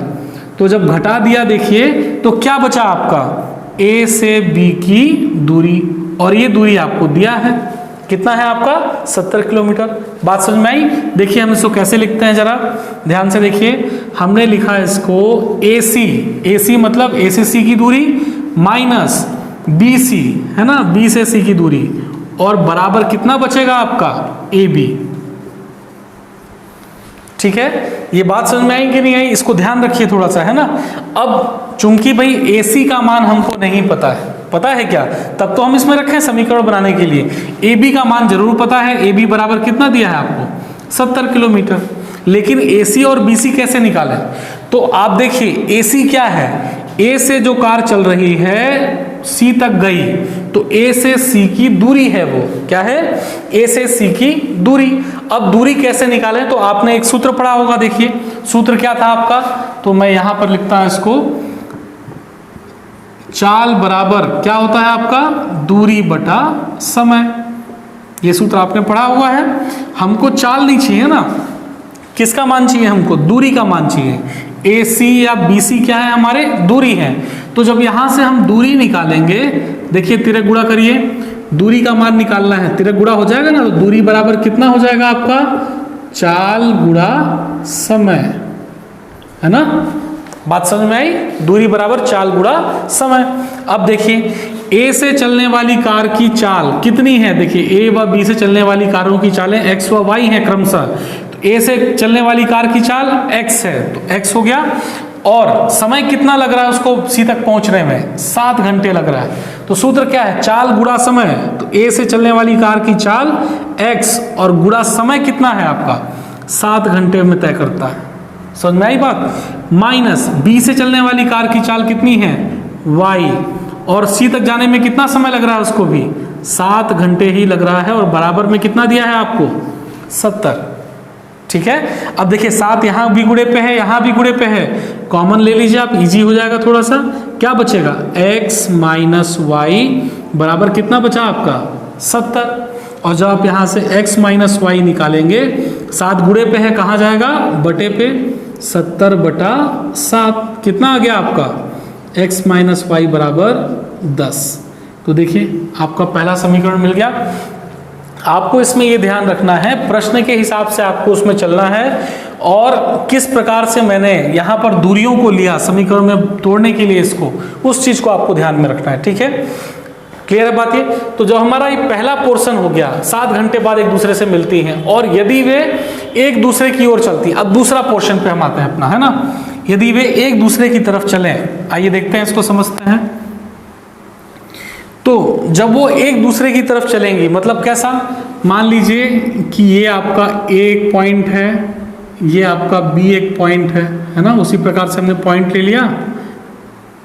तो जब घटा दिया देखिए तो क्या बचा आपका, A से B की दूरी, और ये दूरी आपको दिया है, कितना है आपका, 70 किलोमीटर। बात समझ में आई। देखिए हम इसको कैसे लिखते हैं, जरा ध्यान से देखिए। हमने लिखा इसको AC मतलब A से C की दूरी माइनस BC, है ना, B से C की दूरी, और बराबर कितना बचेगा आपका, AB। ठीक है, ये बात समझ में आई कि नहीं आई, इसको ध्यान रखिए थोड़ा सा, है ना। अब चूंकि भाई AC का मान हमको नहीं पता है, पता है क्या, तब तो हम इसमें रखें समीकरण बनाने के लिए। AB का मान जरूर पता है, AB बराबर कितना दिया है आपको, 70 किलोमीटर। लेकिन AC और BC कैसे निकालें, तो आप देखिए AC क्या है, A से जो कार चल रही है C तक गई, तो A से C की दूरी है, वो क्या है, A से C की दूरी। अब दूरी कैसे निकालें, तो आपने एक सूत्र पढ़ा होगा, देखिए सूत्र क्या था आपका, तो मैं यहां पर लिखता हूं इसको, चाल बराबर क्या होता है आपका, दूरी बटा समय। ये सूत्र आपने पढ़ा हुआ है। हमको चाल नहीं चाहिए ना, किसका मान चाहिए हमको, दूरी का मान चाहिए। AC या BC क्या है, हमारे दूरी है। तो जब यहां से हम दूरी निकालेंगे, देखिए तिरक गुणा करिए, दूरी का मान निकालना है, तिरक गुणा हो जाएगा ना, तो दूरी बराबर कितना हो जाएगा आपका, चाल गुणा समय, है ना। बात समझ में आई, दूरी बराबर चाल गुणा समय। अब देखिए A से चलने वाली कार की चाल कितनी है, देखिए A व B से चलने वाली कारों की चालें X व Y है क्रमशः। तो A से चलने वाली कार की चाल X है, तो X हो गया, और समय कितना लग रहा है उसको C तक पहुंचने में, 7 घंटे लग रहा है। तो सूत्र क्या है, चाल गुणा समय। तो A से चलने वाली कार की चाल X और गुणा समय कितना है आपका, 7 घंटे में तय करता है। समझ में आई बात। माइनस B से चलने वाली कार की चाल कितनी है, Y, और C तक जाने में कितना समय लग रहा है उसको भी, 7 घंटे ही लग रहा है, और बराबर में कितना दिया है आपको, 70। ठीक है, अब देखिए 7 यहाँ भी गुणे पे है, यहाँ भी गुणे पे है, कॉमन ले लीजिए आप, इजी हो जाएगा थोड़ा सा। क्या बचेगा, x माइनस वाई बराबर कितना बचा आपका, 70। और जब आप यहाँ से x माइनस वाई निकालेंगे, 7 गुणे पे है, कहाँ जाएगा, बटे पे, 70 बटा 7, कितना आ गया आपका, x माइनस वाई बराबर 10। तो देखिए आपका पहला समीकरण मिल गया। आपको इसमें ये ध्यान रखना है, प्रश्न के हिसाब से आपको उसमें चलना है, और किस प्रकार से मैंने यहाँ पर दूरियों को लिया समीकरण में तोड़ने के लिए, इसको, उस चीज को आपको ध्यान में रखना है। ठीक है, क्लियर है बात ये। तो जो हमारा ये पहला पोर्शन हो गया, 7 घंटे बाद एक दूसरे से मिलती हैं, और यदि वे एक दूसरे की ओर चलती, अब दूसरा पोर्शन पे हम आते हैं अपना, है ना। यदि वे एक दूसरे की तरफ चलें, आइए देखते हैं, इसको समझते हैं। तो जब वो एक दूसरे की तरफ चलेंगी, मतलब कैसा, मान लीजिए कि ये आपका A एक पॉइंट है, ये आपका B एक पॉइंट है ना, उसी प्रकार से हमने पॉइंट ले लिया।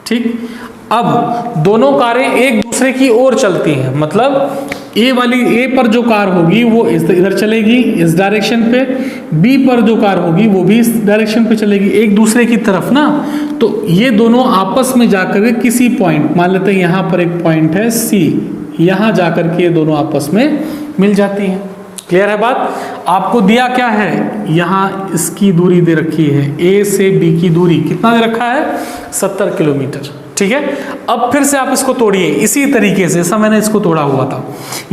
ठीक, अब दोनों कारें एक दूसरे की ओर चलती हैं, मतलब ए वाली, ए पर जो कार होगी वो इधर चलेगी इस डायरेक्शन पे, बी पर जो कार होगी वो भी इस डायरेक्शन पे चलेगी, एक दूसरे की तरफ ना। तो ये दोनों आपस में जाकर के किसी पॉइंट, मान लेते हैं यहाँ पर एक पॉइंट है सी, यहाँ जाकर के ये दोनों आपस में मिल जाती हैं। क्लियर है बात? आपको दिया क्या है, यहाँ इसकी दूरी दे रखी है, ए से बी की दूरी कितना दे रखा है, 70 किलोमीटर। ठीक है, अब फिर से आप इसको तोड़िए इसी तरीके से, ऐसा मैंने इसको तोड़ा हुआ था।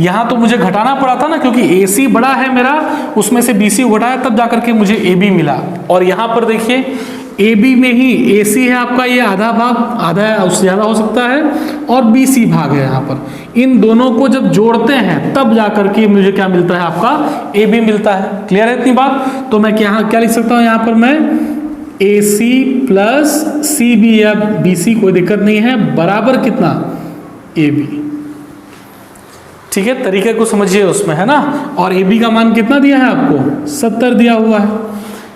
यहाँ तो मुझे घटाना पड़ा था ना, क्योंकि AC बड़ा है मेरा, उसमें से BC घटाया तब जाकर के मुझे AB मिला। और यहाँ पर देखिए AB में ही AC है आपका ये आधा भाग, आधा उससे ज़्यादा हो सकता है, और BC भाग है यहाँ पर। इन दोनों को जब जोड़ते हैं तब जाकर के मुझे क्या मिलता है, आपका AB मिलता है। क्लियर है इतनी बात? तो मैं क्या लिख सकता हूँ यहाँ पर, मैं AC प्लस CB या BC, कोई दिक्कत नहीं है, बराबर कितना, AB। ठीक है, तरीके को समझिए उसमें, है ना। और AB का मान कितना दिया है आपको, 70 दिया हुआ है।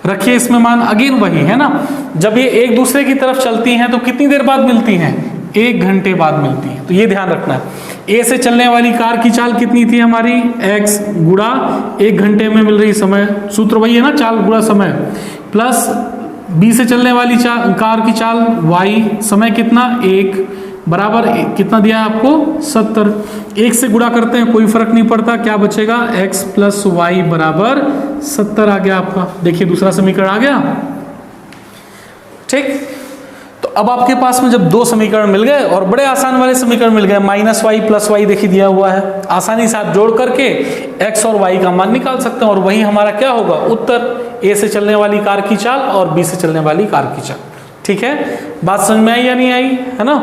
रखिए इसमें मान, अगेन वही है ना, जब ये एक दूसरे की तरफ चलती हैं तो कितनी देर बाद मिलती हैं, 1 घंटे बाद मिलती हैं। तो ये ध्यान रखना है। ए से चलने वाली कार की चाल कितनी थी हमारी, x गुणा 1 घंटे में मिल रही समय, सूत्र वही है ना, चाल गुणा समय, प्लस बी से चलने वाली कार की चाल y, समय कितना 1, बराबर कितना दिया है आपको 70। 1 से गुणा करते हैं कोई फर्क नहीं पड़ता, क्या बचेगा, x प्लस वाई बराबर 70 आ गया आपका। देखिए दूसरा समीकरण आ गया। ठीक, तो अब आपके पास में जब 2 समीकरण मिल गए और बड़े आसान वाले समीकरण मिल गए, माइनस वाई प्लस वाई देखिए दिया हुआ है, आसानी से आप जोड़ करके x और y का मान निकाल सकते हैं, और वही हमारा क्या होगा उत्तर, A से चलने वाली कार की चाल और B से चलने वाली कार की चाल। ठीक है, बात समझ में आई या नहीं आई, है ना।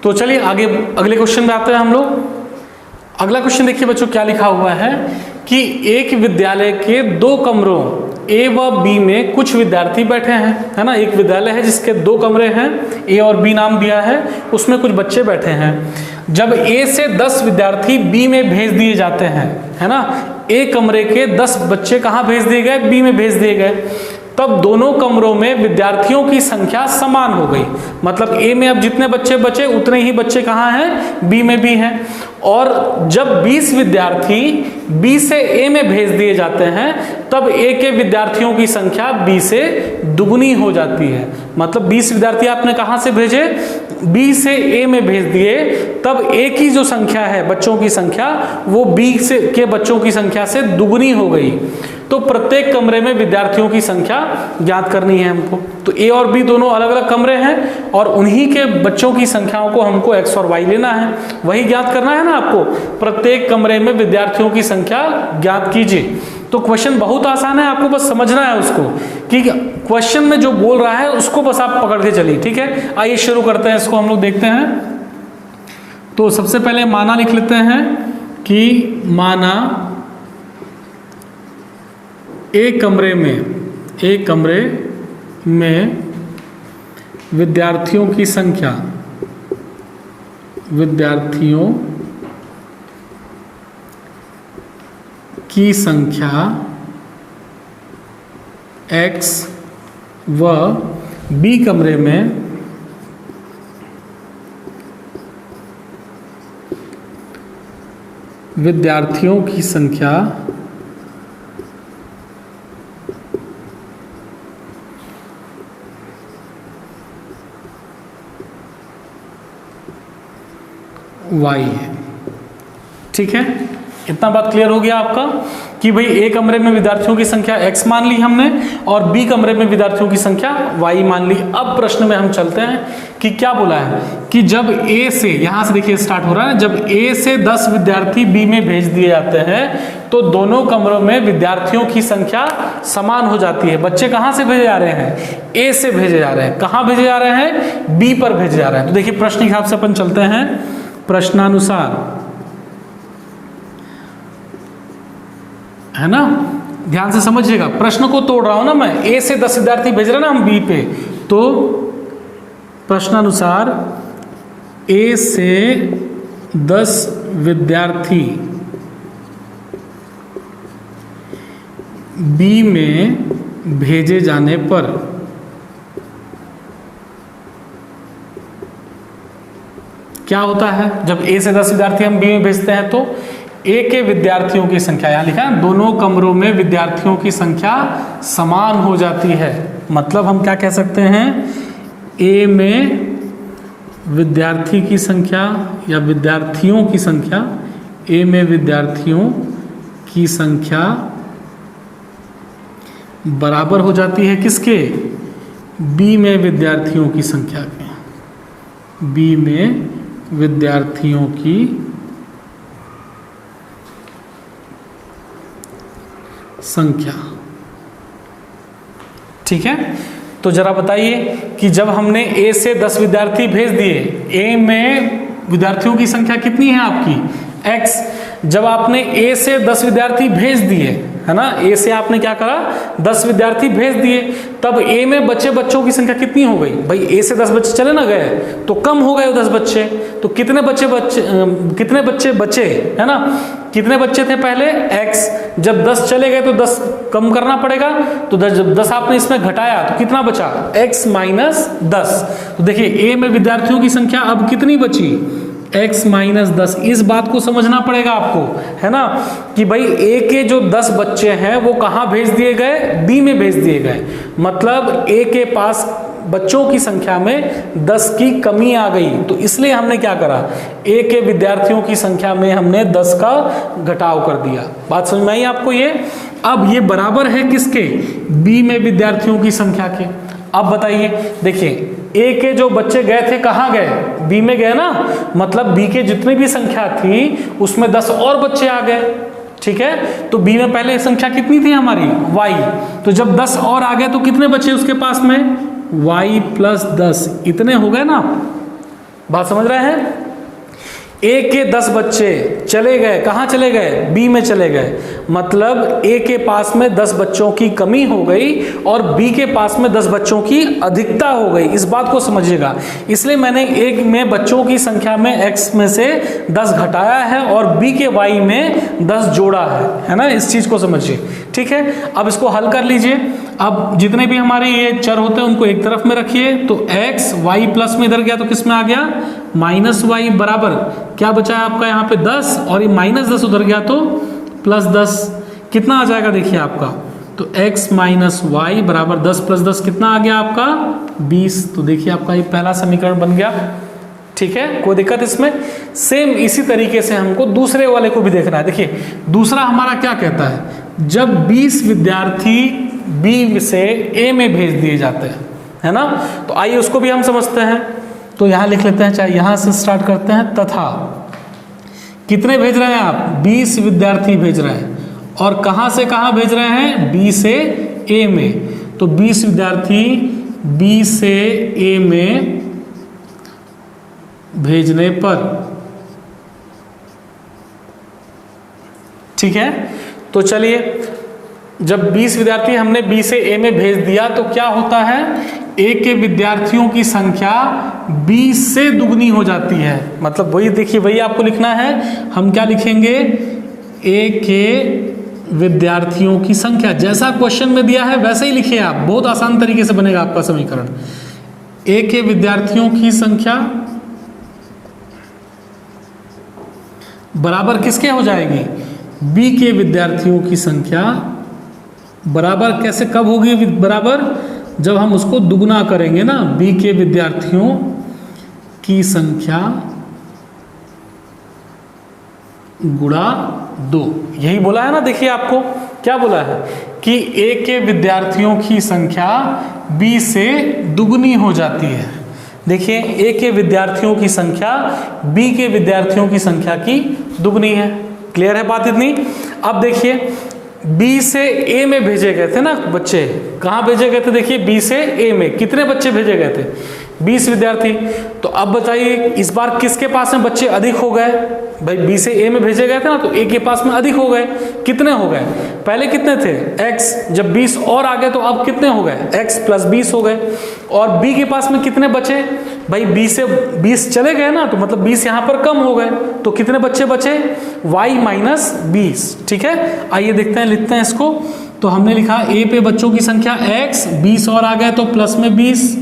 तो चलिए आगे अगले क्वेश्चन में आते हैं हम लोग। अगला क्वेश्चन देखिए बच्चों क्या लिखा हुआ है कि एक विद्यालय के 2 कमरों A व B में कुछ विद्यार्थी बैठे हैं, है ना। एक विद्यालय है जिसके 2 कमरे हैं, A और B नाम दिया है, उसमें कुछ बच्चे बैठे हैं। जब A से 10 विद्यार्थी B में भेज दिए जाते हैं, है ना, A कमरे के 10 बच्चे कहाँ भेज दिए गए, B में भेज दिए गए, तब दोनों कमरों में विद्यार्थियों की संख्या समान हो गई। मतलब A में अब जितने बच्चे बचे उतने ही बच्चे कहाँ हैं, B में भी हैं। और जब 20 विद्यार्थी B से A में भेज दिए जाते हैं तब A के विद्यार्थियों की संख्या B से दुगुनी हो जाती है। मतलब 20 विद्यार्थी आपने कहाँ से भेजे, B से A में भेज दिए, तब A की जो संख्या है बच्चों की संख्या वो B से के बच्चों की संख्या से दुगुनी हो गई। तो प्रत्येक कमरे में विद्यार्थियों की संख्या ज्ञात करनी है हमको। तो A और B दोनों अलग अलग कमरे हैं और उन्हीं के बच्चों की संख्याओं को हमको x और y लेना है, वही ज्ञात करना है ना आपको। प्रत्येक कमरे में विद्यार्थियों की संख्या ज्ञात कीजिए। तो क्वेश्चन बहुत आसान है, आपको बस समझना है उसको कि क्वेश्चन में जो बोल रहा है उसको बस आप पकड़ के चलिए। ठीक है, आइए शुरू करते हैं, इसको हम लोग देखते हैं। तो सबसे पहले माना लिख लेते हैं कि माना एक कमरे में विद्यार्थियों की संख्या x व B कमरे में विद्यार्थियों की संख्या y है। ठीक है, इतना बात क्लियर हो गया आपका कि भाई A कमरे में विद्यार्थियों की संख्या x मान ली हमने और B कमरे में विद्यार्थियों की संख्या y मान ली। अब प्रश्न में हम चलते हैं कि क्या बोला है कि जब A से, यहां से देखिए स्टार्ट हो रहा है, जब A से 10 विद्यार्थी B में भेज दिए जाते हैं तो दोनों कमरों में विद्यार्थियों की संख्या समान हो जाती है। बच्चे कहां से भेजे जा रहे हैं, A से भेजे जा रहे हैं। कहां भेजे जा रहे हैं, B पर भेजे जा रहे हैं। तो देखिए प्रश्न के हिसाब से अपन चलते हैं, प्रश्नानुसार, है ना, ध्यान से समझिएगा। प्रश्न को तोड़ रहा हूं ना मैं, A से 10 विद्यार्थी भेज रहे हैं ना हम B पे, तो प्रश्नानुसार A से 10 विद्यार्थी B में भेजे जाने पर क्या होता है, जब A से 10 विद्यार्थी हम B में भेजते हैं तो ए के विद्यार्थियों की संख्या, यहाँ लिखा है दोनों कमरों में विद्यार्थियों की संख्या समान हो जाती है। मतलब हम क्या कह सकते हैं, ए में विद्यार्थी की संख्या या विद्यार्थियों की संख्या, ए में विद्यार्थियों की संख्या बराबर हो जाती है किसके, बी में विद्यार्थियों की संख्या के, बी में विद्यार्थियों की संख्या। ठीक है, तो जरा बताइए कि जब हमने ए से 10 विद्यार्थी भेज दिए, ए में विद्यार्थियों की संख्या कितनी है आपकी, x। जब आपने ए से 10 विद्यार्थी भेज दिए, है ना, ए से आपने क्या करा, 10 विद्यार्थी भेज दिए, तब ए में बच्चों की संख्या कितनी हो गई, भाई ए से 10 बच्चे चले ना गए तो कम हो गए 10 बच्चे, तो कितने बच्चे बचे, है ना, कितने बच्चे थे पहले, x। जब 10 चले गए तो 10 कम करना पड़ेगा, तो जब 10 आपने इसमें घटाया तो कितना बचा, x माइनस 10। तो देखिए ए में विद्यार्थियों की संख्या अब कितनी बची, x माइनस 10। इस बात को समझना पड़ेगा आपको, है ना, कि भाई ए के जो 10 बच्चे हैं वो कहाँ भेज दिए गए, बी में भेज दिए गए। मतलब ए के पास बच्चों की संख्या में 10 की कमी आ गई, तो इसलिए हमने क्या करा, ए के विद्यार्थियों की संख्या में हमने 10 का घटाव कर दिया। बात समझ में आई आपको ये। अब ये बराबर है किसके, बी में विद्यार्थियों की संख्या के। अब बताइए, देखिए ए के जो बच्चे गए थे कहाँ गए, बी में गए ना, मतलब बी के जितनी भी संख्या थी उसमें 10 और बच्चे आ गए। ठीक है, तो बी में पहले संख्या कितनी थी हमारी, y। तो जब 10 और आ गए तो कितने बचे उसके पास में, y प्लस 10, इतने हो गए ना। बात समझ रहे हैं, ए के 10 बच्चे चले गए, कहाँ चले गए, बी में चले गए। मतलब ए के पास में 10 बच्चों की कमी हो गई और बी के पास में 10 बच्चों की अधिकता हो गई। इस बात को समझिएगा, इसलिए मैंने ए में बच्चों की संख्या में x में से 10 घटाया है और बी के y में 10 जोड़ा है ना, इस चीज को समझिए। ठीक है, अब इसको हल कर लीजिए। अब जितने भी हमारे ये चर होते हैं उनको एक तरफ में रखिए, तो x y प्लस में इधर गया तो किस में आ गया, माइनस वाई, बराबर क्या बचा है आपका यहाँ पे 10, और ये माइनस 10 उधर गया तो प्लस 10, कितना आ जाएगा देखिए आपका, तो x माइनस वाई बराबर 10 प्लस 10 कितना आ गया आपका 20। तो देखिए आपका ये पहला समीकरण बन गया। ठीक है, कोई दिक्कत इसमें। सेम इसी तरीके से हमको दूसरे वाले को भी देखना है। देखिए दूसरा हमारा क्या कहता है, जब 20 विद्यार्थी बी से ए में भेज दिए जाते हैं, है ना, तो आइए उसको भी हम समझते हैं। तो यहाँ लिख लेते हैं, चाहे यहाँ से स्टार्ट करते हैं, तथा कितने भेज रहे हैं आप, 20 विद्यार्थी भेज रहे हैं, और कहाँ से कहाँ भेज रहे हैं, बी से ए में। तो 20 विद्यार्थी बी से ए में भेजने पर, ठीक है, तो चलिए जब 20 विद्यार्थी हमने बी से ए में भेज दिया तो क्या होता है, ए के विद्यार्थियों की संख्या 20 से दुगनी हो जाती है। मतलब वही देखिए, वही आपको लिखना है। हम क्या लिखेंगे, ए के विद्यार्थियों की संख्या, जैसा क्वेश्चन में दिया है वैसे ही लिखिए आप, बहुत आसान तरीके से बनेगा आपका समीकरण। ए के विद्यार्थियों की संख्या बराबर किसके हो जाएगी, बी के विद्यार्थियों की संख्या बराबर, कैसे कब होगी बराबर, जब हम उसको दुगना करेंगे ना, बी के विद्यार्थियों की संख्या गुणा 2। यही बोला है ना, देखिए आपको क्या बोला है कि ए के विद्यार्थियों की संख्या बी से दुगनी हो जाती है। देखिए ए के विद्यार्थियों की संख्या बी के विद्यार्थियों की संख्या की दुगनी है। क्लियर है बात इतनी। अब देखिए बी से ए में भेजे गए थे ना बच्चे, कहाँ भेजे गए थे, देखिए बी से ए में कितने बच्चे भेजे गए थे, 20 विद्यार्थी। तो अब बताइए इस बार किसके पास में बच्चे अधिक हो गए, भाई बी से ए में भेजे गए थे ना, तो ए के पास में अधिक हो गए। कितने हो गए, पहले कितने थे x, जब 20 और आ गए तो अब कितने हो गए, x प्लस 20 हो गए। और b के पास में कितने बचे, भाई b से 20 चले गए ना, तो मतलब 20 यहाँ पर कम हो गए, तो कितने बच्चे बचे, y माइनस 20। ठीक है, आइए देखते हैं, लिखते हैं इसको। तो हमने लिखा a पे बच्चों की संख्या x, 20 और आ गए तो प्लस में 20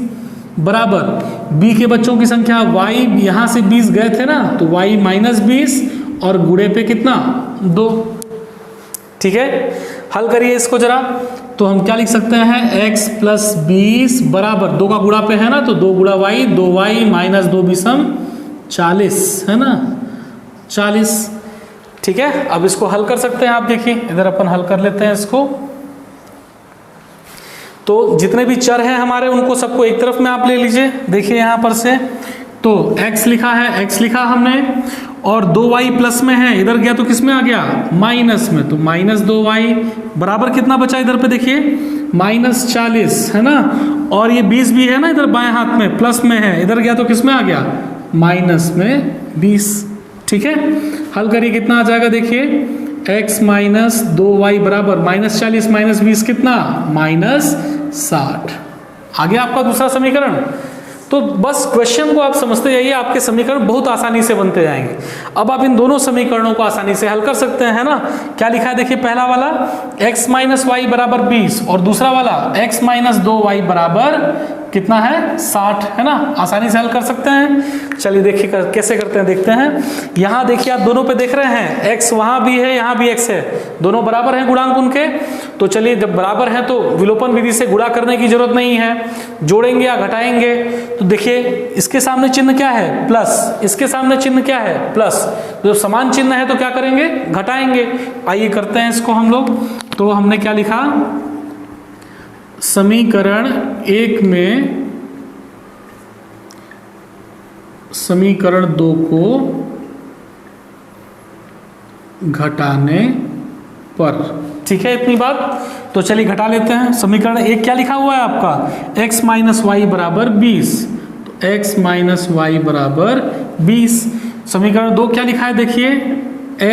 बराबर b के बच्चों की संख्या y, यहाँ से 20 गए थे ना, तो y माइनस 20 और गुणे पे कितना 2। ठीक है, हल करिए इसको जरा। तो हम क्या लिख सकते हैं, x प्लस 20 बराबर 2 का गुणा पे है ना, तो 2 गुणा y, 2y माइनस 2 बीसम 40 है ना, 40। ठीक है, अब इसको हल कर सकते हैं आप, देखिए इधर अपन हल कर लेते हैं इसको। तो जितने भी चर हैं हमारे उनको सबको एक तरफ में आप ले लीजिए। देखिए यहाँ पर से तो x लिखा है, x लिखा हमने, और 2y प्लस में है, इधर गया तो किस में आ गया, माइनस में, तो माइनस 2y बराबर कितना बचा इधर पे देखिए, माइनस 40 है ना, और ये 20 भी है ना इधर बाएं हाथ में, प्लस में है, इधर गया तो किस में आ गया, माइनस में 20। ठीक है, हल करिए कितना आ जाएगा, देखिए x माइनस 2y बराबर माइनस 40 माइनस 20 कितना, माइनस 60। आ गया आपका दूसरा समीकरण। तो बस क्वेश्चन को आप समझते जाइए, आपके समीकरण बहुत आसानी से बनते जाएंगे। अब आप इन दोनों समीकरणों को आसानी से हल कर सकते हैं, है ना। क्या लिखा है देखिए, पहला वाला x माइनस वाई बराबर 20 और दूसरा वाला x माइनस 2y बराबर कितना है, 60 है ना, आसानी से हल कर सकते हैं। चलिए देखिए कैसे करते हैं, देखते हैं। यहाँ देखिए आप दोनों पे देख रहे हैं x वहाँ भी है यहाँ भी x है, दोनों बराबर हैं गुणांक उनके। तो चलिए जब बराबर हैं तो विलोपन विधि से गुणा करने की जरूरत नहीं है, जोड़ेंगे या घटाएंगे। तो देखिए इसके सामने चिन्ह क्या है, प्लस, इसके सामने चिन्ह क्या है, प्लस। तो जब समान चिन्ह है तो क्या करेंगे, घटाएंगे। आइए करते हैं इसको हम लोग। तो हमने क्या लिखा, समीकरण 1 में समीकरण 2 को घटाने पर। ठीक है, इतनी बात। तो चलिए घटा लेते हैं। समीकरण 1 क्या लिखा हुआ है आपका, x माइनस वाई बराबर 20, तो x माइनस वाई बराबर 20। समीकरण 2 क्या लिखा है देखिए,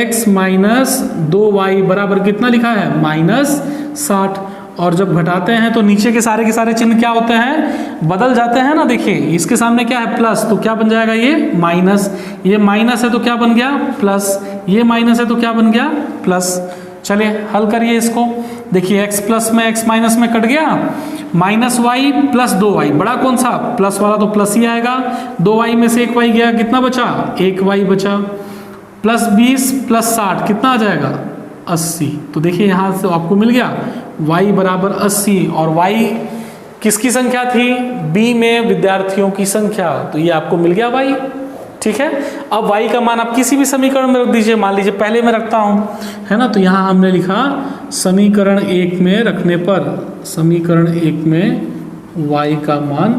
x माइनस 2y बराबर कितना लिखा है, माइनस 60। और जब घटाते हैं तो नीचे के सारे चिन्ह क्या होते हैं, बदल जाते हैं ना। देखिए इसके सामने क्या है, प्लस, तो क्या बन जाएगा ये माइनस, ये माइनस है तो क्या बन गया, प्लस, ये माइनस है तो क्या बन गया, प्लस। चलिए हल करिए इसको। देखिए x प्लस में x माइनस में कट गया, माइनस वाई प्लस 2y, बड़ा कौन सा, प्लस वाला, तो प्लस ही आएगा। 2y में से 1y गया, कितना बचा, 1y बचा, प्लस 20 प्लस 60 कितना आ जाएगा, 80। तो देखिए यहाँ से आपको मिल गया y बराबर 80, और y किसकी संख्या थी, b में विद्यार्थियों की संख्या, तो ये आपको मिल गया y। ठीक है, अब y का मान आप किसी भी समीकरण में रख दीजिए, मान लीजिए पहले में रखता हूँ, है ना। तो यहाँ हमने लिखा समीकरण 1 में रखने पर, समीकरण 1 में y का मान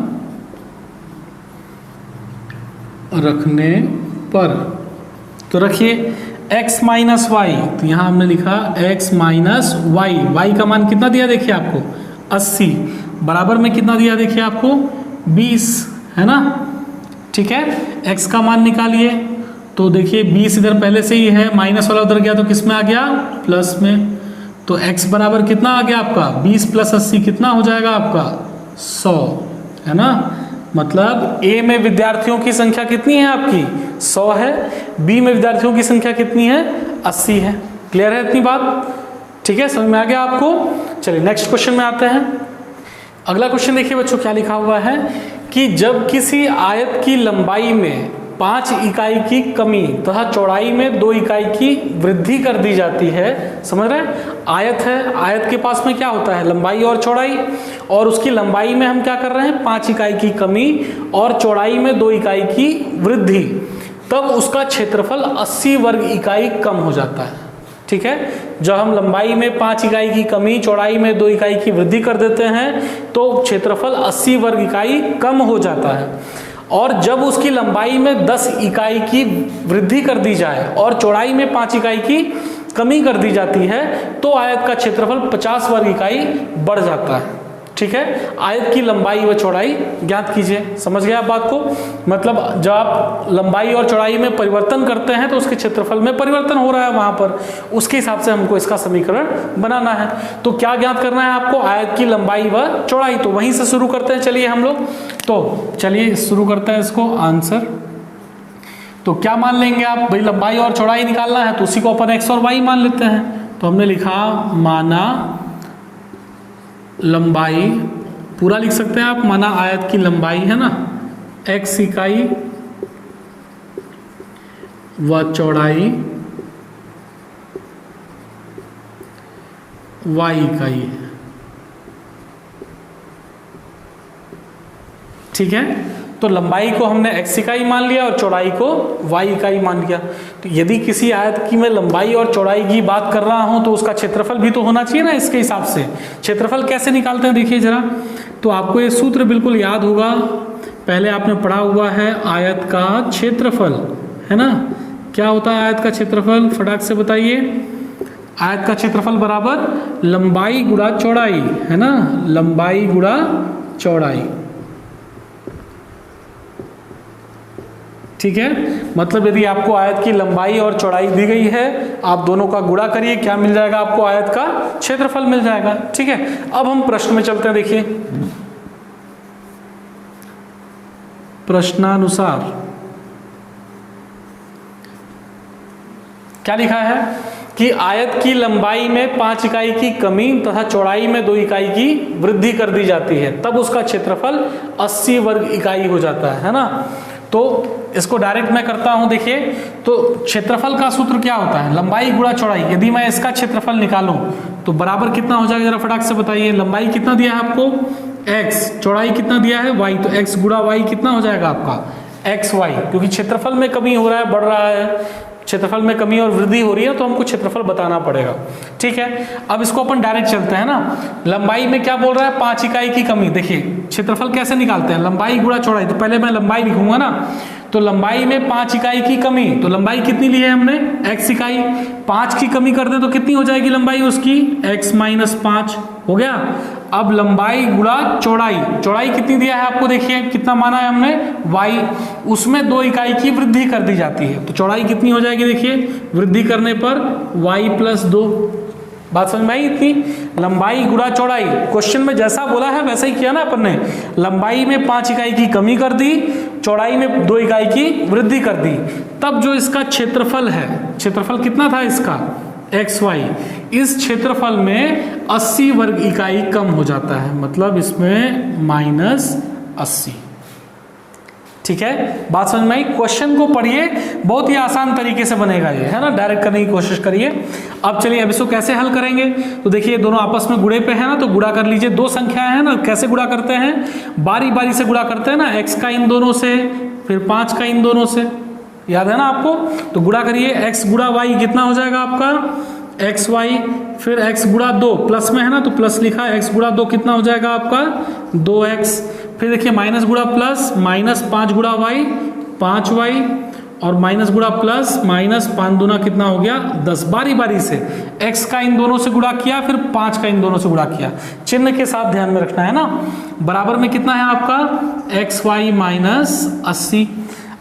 रखने पर, तो रखिए x माइनस वाई, तो यहाँ हमने लिखा x माइनस वाई, वाई का मान कितना दिया देखिए आपको, 80, बराबर में कितना दिया देखिए आपको, 20, है ना। ठीक है, x का मान निकालिए। तो देखिए 20 इधर पहले से ही है, माइनस वाला उधर गया तो किस में आ गया, प्लस में। तो x बराबर कितना आ गया आपका, 20 प्लस 80 कितना हो जाएगा आपका, 100, है ना। मतलब a में विद्यार्थियों की संख्या कितनी है आपकी, 100 है, b में विद्यार्थियों की संख्या कितनी है, 80 है। क्लियर है इतनी बात, ठीक है, समझ में आ गया आपको। चलिए नेक्स्ट क्वेश्चन में आते हैं। अगला क्वेश्चन देखिए बच्चों, क्या लिखा हुआ है कि जब किसी आयत की लंबाई में 5 इकाई की कमी तथा चौड़ाई में 2 इकाई की वृद्धि कर दी जाती है। समझ रहे हैं, आयत है, आयत के पास में क्या होता है, लंबाई और चौड़ाई, और उसकी लंबाई में हम क्या कर रहे हैं, 5 इकाई की कमी और चौड़ाई में 2 इकाई की वृद्धि, तब उसका क्षेत्रफल 80 वर्ग इकाई कम हो जाता है। ठीक है, जब हम लंबाई में 5 इकाई की कमी, चौड़ाई में 2 इकाई की वृद्धि कर देते हैं तो क्षेत्रफल 80 वर्ग इकाई कम हो जाता है। और जब उसकी लंबाई में 10 इकाई की वृद्धि कर दी जाए और चौड़ाई में 5 इकाई की कमी कर दी जाती है तो आयत का क्षेत्रफल 50 वर्ग इकाई बढ़ जाता है। ठीक है, आयत की लंबाई व चौड़ाई ज्ञात कीजिए। समझ गए आप बात को, मतलब जब आप लंबाई और चौड़ाई में परिवर्तन करते हैं तो उसके क्षेत्रफल में परिवर्तन हो रहा है वहां पर, उसके हिसाब से हमको इसका समीकरण बनाना है। तो क्या ज्ञात करना है आपको, आयत की लंबाई व चौड़ाई। तो वहीं से शुरू करते हैं चलिए हम लोग। तो चलिए शुरू करते हैं इसको आंसर। तो क्या मान लेंगे आप, भाई लंबाई और चौड़ाई निकालना है तो उसी को अपन x और y मान लेते हैं। तो हमने लिखा माना लंबाई, पूरा लिख सकते हैं आप, माना आयत की लंबाई है ना x इकाई व चौड़ाई y इकाई है। ठीक है, तो लंबाई को हमने x इकाई मान लिया और चौड़ाई को y इकाई मान लिया। तो यदि किसी आयत की मैं लंबाई और चौड़ाई की बात कर रहा हूं तो उसका क्षेत्रफल भी तो होना चाहिए ना। इसके हिसाब से क्षेत्रफल कैसे निकालते हैं देखिए जरा। तो आपको ये सूत्र बिल्कुल याद होगा, पहले आपने पढ़ा हुआ है आयत का क्षेत्रफल, है ना। क्या होता है आयत का क्षेत्रफल, फटाक से बताइए। आयत का क्षेत्रफल बराबर लंबाई गुणा चौड़ाई, है ना, लंबाई गुणा चौड़ाई। ठीक है, मतलब यदि आपको आयत की लंबाई और चौड़ाई दी गई है, आप दोनों का गुणा करिए, क्या मिल जाएगा आपको, आयत का क्षेत्रफल मिल जाएगा। ठीक है, अब हम प्रश्न में चलते हैं। देखिए प्रश्नानुसार क्या लिखा है कि आयत की लंबाई में 5 इकाई की कमी तथा चौड़ाई में 2 इकाई की वृद्धि कर दी जाती है, तब उसका क्षेत्रफल 80 वर्ग इकाई हो जाता है ना। तो इसको डायरेक्ट मैं करता हूं। देखिए, तो क्षेत्रफल का सूत्र क्या होता है, लंबाई गुणा चौड़ाई। यदि मैं इसका क्षेत्रफल निकालूं तो बराबर कितना हो जाएगा, जरा फटाक से बताइए। लंबाई कितना दिया है आपको x, चौड़ाई कितना दिया है y, तो x गुणा y कितना हो जाएगा आपका xy, क्योंकि क्षेत्रफल में कमी हो रहा है, बढ़ रहा है, क्षेत्रफल में कमी और वृद्धि हो रही है, तो हमको क्षेत्रफल बताना पड़ेगा। ठीक है, अब इसको अपन डायरेक्ट चलते हैं ना। लंबाई में क्या बोल रहा है, 5 इकाई की कमी। देखिए क्षेत्रफल कैसे निकालते हैं, लंबाई गुणा चौड़ाई। तो पहले मैं लंबाई लिखूंगा ना, तो लंबाई में 5 इकाई की कमी, तो लंबाई कितनी ली है हमने, x इकाई। 5 की कमी कर दे तो कितनी हो जाएगी लंबाई उसकी, x माइनस 5 हो गया। अब लंबाई गुणा चौड़ाई, चौड़ाई कितनी दिया है आपको, देखिए कितना माना है हमने y, उसमें 2 इकाई की वृद्धि कर दी जाती है, तो चौड़ाई कितनी हो जाएगी, देखिए वृद्धि करने पर y प्लस 2। बात समझ में आई इतनी, लंबाई गुणा चौड़ाई। क्वेश्चन में जैसा बोला है वैसा ही किया ना अपन ने, लंबाई में 5 इकाई की कमी कर दी, चौड़ाई में 2 इकाई की वृद्धि कर दी, तब जो इसका क्षेत्रफल है, क्षेत्रफल कितना था इसका xy, इस क्षेत्रफल में 80 वर्ग इकाई कम हो जाता है, मतलब इसमें -80। ठीक है, बात समझ में आई। क्वेश्चन को पढ़िए, बहुत ही आसान तरीके से बनेगा ये, है ना, डायरेक्ट करने की कोशिश करिए। अब चलिए अब इसको कैसे हल करेंगे, तो देखिए दोनों आपस में गुणे पे है ना, तो गुणा कर लीजिए। 2 संख्याएं हैं ना, कैसे गुणा करते हैं, बारी बारी से गुणा करते हैं ना, x का इन दोनों से, फिर 5 का इन दोनों से, याद है ना आपको। तो गुणा करिए, x गुणा y कितना हो जाएगा आपका xy, फिर x गुणा 2 प्लस में है ना, तो प्लस लिखा, x गुणा 2 कितना हो जाएगा आपका 2x, फिर देखिए माइनस गुणा प्लस, -5 गुणा y 5y, और माइनस गुणा प्लस, -5 दूना कितना हो गया 10। बारी बारी से x का इन दोनों से गुणा किया, फिर 5 का इन दोनों से गुणा किया, चिन्ह के साथ ध्यान में रखना है ना। बराबर में कितना है आपका xy -80।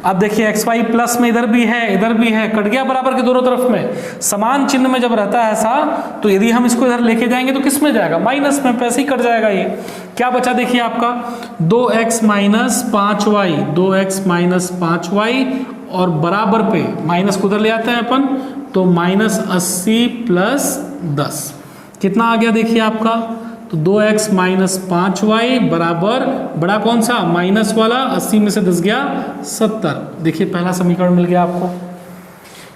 अब देखिए xy प्लस में इधर भी है इधर भी है, कट गया बराबर के दोनों तरफ में। समान चिन्ह में जब रहता है ऐसा, तो यदि हम इसको इधर लेके जाएंगे तो किस में जाएगा, माइनस में, पैसे ही कट जाएगा। ये क्या बचा देखिए आपका 2x minus 5y, 2x minus 5y, और बराबर पे माइनस को उधर ले आते हैं अपन, तो -80 प्लस 10 कितना आ गया देखिए आपका, तो 2x माइनस 5y बराबर बड़ा कौन सा, माइनस वाला, 80 में से 10 गया 70। देखिए पहला समीकरण मिल गया आपको।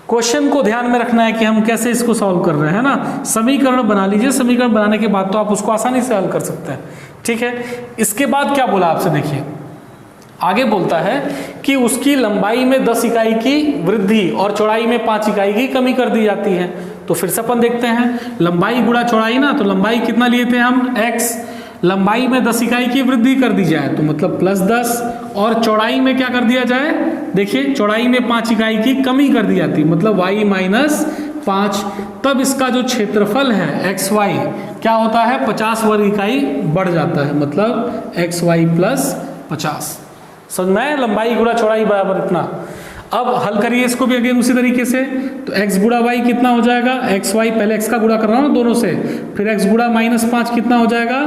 क्वेश्चन को ध्यान में रखना है कि हम कैसे इसको सॉल्व कर रहे हैं ना। समीकरण बना लीजिए, समीकरण बनाने के बाद तो आप उसको आसानी से हल कर सकते हैं। ठीक है, इसके बाद क्या बोला आपसे, देखिए आगे बोलता है कि उसकी लंबाई में 10 इकाई की वृद्धि और चौड़ाई में 5 इकाई की कमी कर दी जाती है। तो फिर से अपन देखते हैं, लंबाई गुणा चौड़ाई ना, तो लंबाई कितना लिए थे हम x, लंबाई में 10 इकाई की वृद्धि कर दी जाए तो मतलब +10, और चौड़ाई में क्या कर दिया जाए, देखिए चौड़ाई में 5 इकाई की कमी कर दी जाती, मतलब y माइनस 5, तब इसका जो क्षेत्रफल है xy क्या होता है 50 वर्ग इकाई बढ़ जाता है, मतलब xy प्लस 50। समझ में, लंबाई गुणा चौड़ाई बराबर इतना। अब हल करिए इसको भी अगेन उसी तरीके से, तो x गुणा y कितना हो जाएगा, xy, पहले x का गुणा कर रहा हूँ दोनों से, फिर x गुणा -5 कितना हो जाएगा,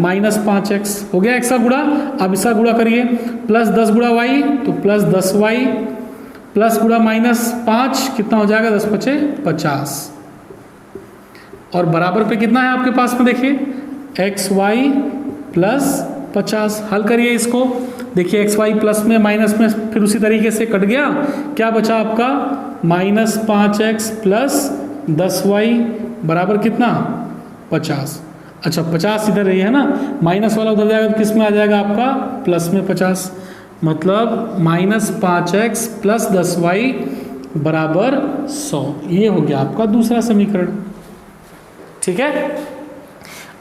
-5x हो गया x का गुणा। अब इसका गुणा करिए, +10 गुणा y, तो +10y, प्लस गुणा -5 कितना हो जाएगा, 10 पचे 50, और बराबर पे कितना है आपके पास में, देखिए xy प्लस 50। हल करिए इसको, देखिए xy प्लस में माइनस में फिर उसी तरीके से कट गया, क्या बचा आपका -5x प्लस 10y बराबर कितना 50। अच्छा 50 इधर रही है ना, माइनस वाला उधर जाएगा तो किस में आ जाएगा आपका प्लस में 50, मतलब -5x प्लस 10y बराबर 100। ये हो गया आपका दूसरा समीकरण। ठीक है,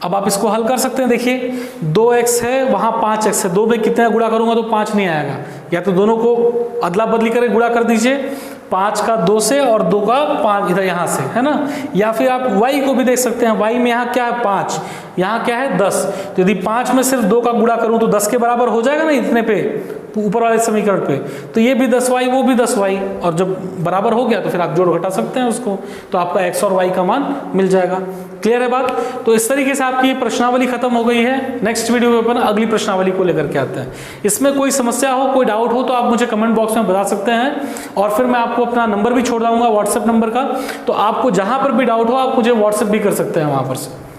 अब आप इसको हल कर सकते हैं। देखिए 2x है, वहाँ 5x है, 2 में कितना गुणा करूंगा तो 5 नहीं आएगा, या तो दोनों को अदला बदली करके गुणा कर दीजिए, 5 का 2 से और 2 का 5 इधर यहाँ से, है ना। या फिर आप y को भी देख सकते हैं, y में यहाँ क्या है 5, यहाँ क्या है 10, तो यदि 5 में सिर्फ 2 का गुणा करूँ तो 10 के बराबर हो जाएगा ना इतने पे, ऊपर वाले समीकरण पे। तो ये भी 10y वो भी 10y, और जब बराबर हो गया तो फिर आप जोड़ घटा सकते हैं उसको, तो आपका x और y का मान मिल जाएगा। क्लियर है बात। तो इस तरीके से आपकी प्रश्नावली खत्म हो गई है। नेक्स्ट वीडियो में अपन अगली प्रश्नावली को लेकर के आते हैं। इसमें कोई समस्या हो, कोई डाउट हो तो आप मुझे कमेंट बॉक्स में बता सकते हैं, और फिर मैं आपको अपना नंबर भी छोड़ दूंगा व्हाट्सएप नंबर का, तो आपको जहां पर भी डाउट हो आप मुझे व्हाट्सएप भी कर सकते हैं वहां पर से।